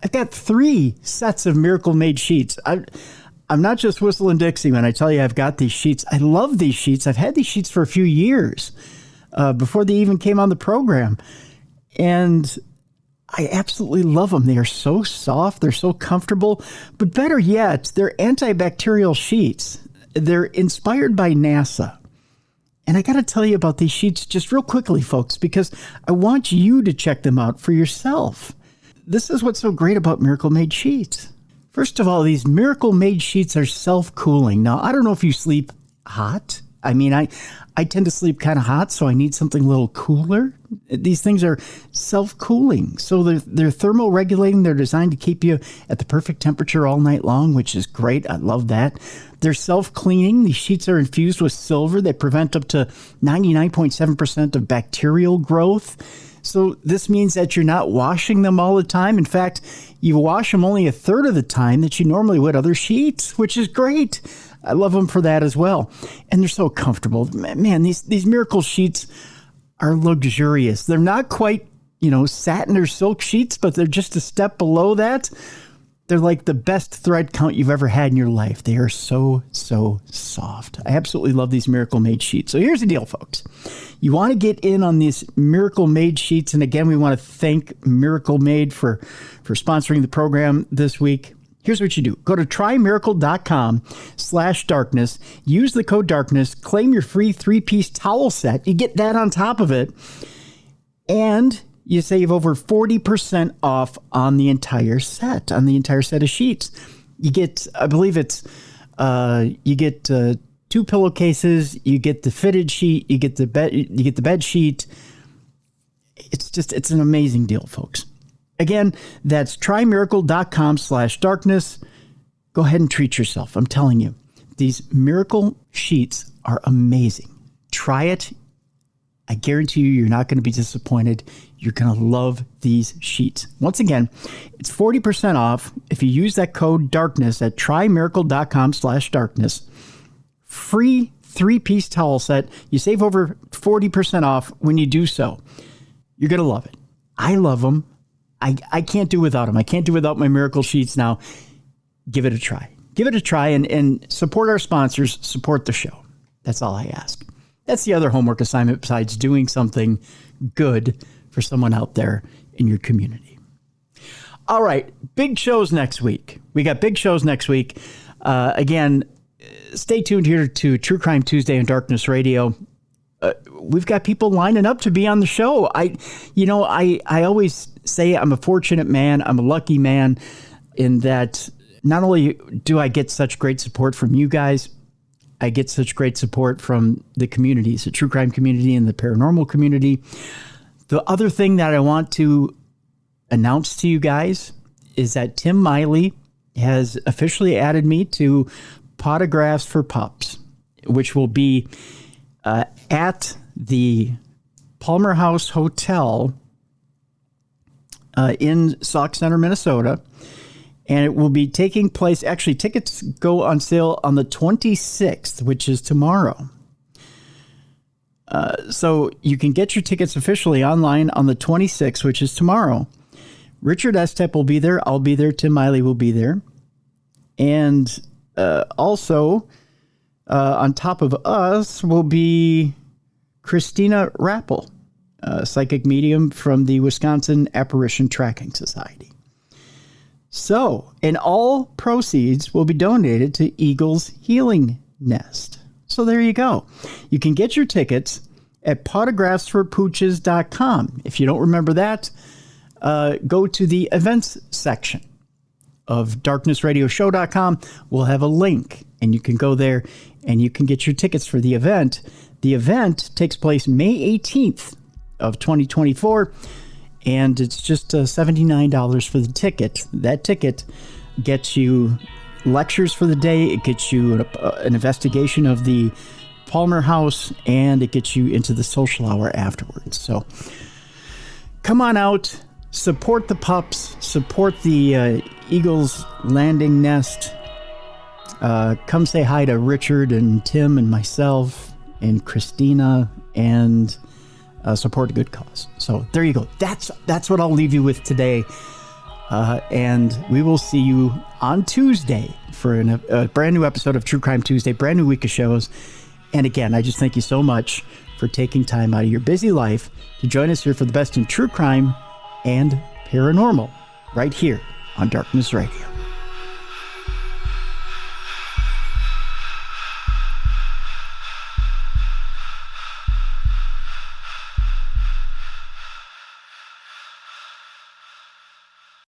I've got 3 sets of Miracle Made Sheets. I'm not just whistling Dixie when I tell you I've got these sheets. I love these sheets. I've had these sheets for a few years before they even came on the program. And I absolutely love them. They are so soft. They're so comfortable. But better yet, they're antibacterial sheets. They're inspired by NASA. And I got to tell you about these sheets just real quickly, folks, because I want you to check them out for yourself. This is what's so great about Miracle Made Sheets. First of all, these Miracle Made Sheets are self-cooling. Now, I don't know if you sleep hot. I mean, I tend to sleep kind of hot, so I need something a little cooler. These things are self-cooling. So they're thermoregulating. They're designed to keep you at the perfect temperature all night long, which is great. I love that. They're self-cleaning. These sheets are infused with silver. They prevent up to 99.7% of bacterial growth. So this means that you're not washing them all the time. In fact, you wash them only a third of the time that you normally would other sheets, which is great. I love them for that as well. And they're so comfortable. Man, these Miracle sheets are luxurious. They're not quite, satin or silk sheets, but they're just a step below that. They're like the best thread count you've ever had in your life. They are so, so soft. I absolutely love these Miracle Made Sheets. So here's the deal, folks. You want to get in on these Miracle Made Sheets. And again, we want to thank Miracle Made for sponsoring the program this week. Here's what you do. Go to trymiracle.com/darkness. Use the code darkness. Claim your free 3-piece towel set. You get that on top of it. And you save over 40% off on the entire set of sheets. You get, I believe it's, you get 2 pillowcases, you get the fitted sheet, you get the bed sheet. It's an amazing deal, folks. Again, that's trymiracle.com/darkness. Go ahead and treat yourself. I'm telling you, these Miracle sheets are amazing. Try it. I guarantee you're not going to be disappointed. You're going to love these sheets. Once again, it's 40% off if you use that code darkness at trymiracle.com/darkness. Free 3-piece towel set. You save over 40% off when you do so. You're going to love it. I love them. I can't do without them. I can't do without my Miracle sheets now. Give it a try. Give it a try and support our sponsors. Support the show. That's all I ask. That's the other homework assignment besides doing something good for someone out there in your community. All right. Big shows next week. We got big shows next week. Again, stay tuned here to True Crime Tuesday on Darkness Radio. We've got people lining up to be on the show. I always say I'm a fortunate man. I'm a lucky man in that not only do I get such great support from you guys, I get such great support from the communities, the true crime community and the paranormal community. The other thing that I want to announce to you guys is that Tim Miley has officially added me to Potographs for Pups, which will be at the Palmer House Hotel in Sauk Center, Minnesota. And it will be taking place, actually, tickets go on sale on the 26th, which is tomorrow. So you can get your tickets officially online on the 26th, which is tomorrow. Richard Estep will be there. I'll be there. Tim Miley will be there. And also, on top of us will be Christina Rappel, a psychic medium from the Wisconsin Apparition Tracking Society. So, and all proceeds will be donated to Eagle's Healing Nest. So there you go. You can get your tickets at potographsforpooches.com. If you don't remember that, go to the events section of darknessradioshow.com. We'll have a link, and you can go there and you can get your tickets for the event. The event takes place May 18th of 2024. And it's just $79 for the ticket. That ticket gets you lectures for the day. It gets you an investigation of the Palmer House, and it gets you into the social hour afterwards. So come on out, support the pups, support the Eagles Landing Nest. Come say hi to Richard and Tim and myself and Christina, and support a good cause. So there you go. That's what I'll leave you with today. And we will see you on Tuesday for a brand new episode of True Crime Tuesday, brand new week of shows. And again, I just thank you so much for taking time out of your busy life to join us here for the best in true crime and paranormal, right here on Darkness Radio.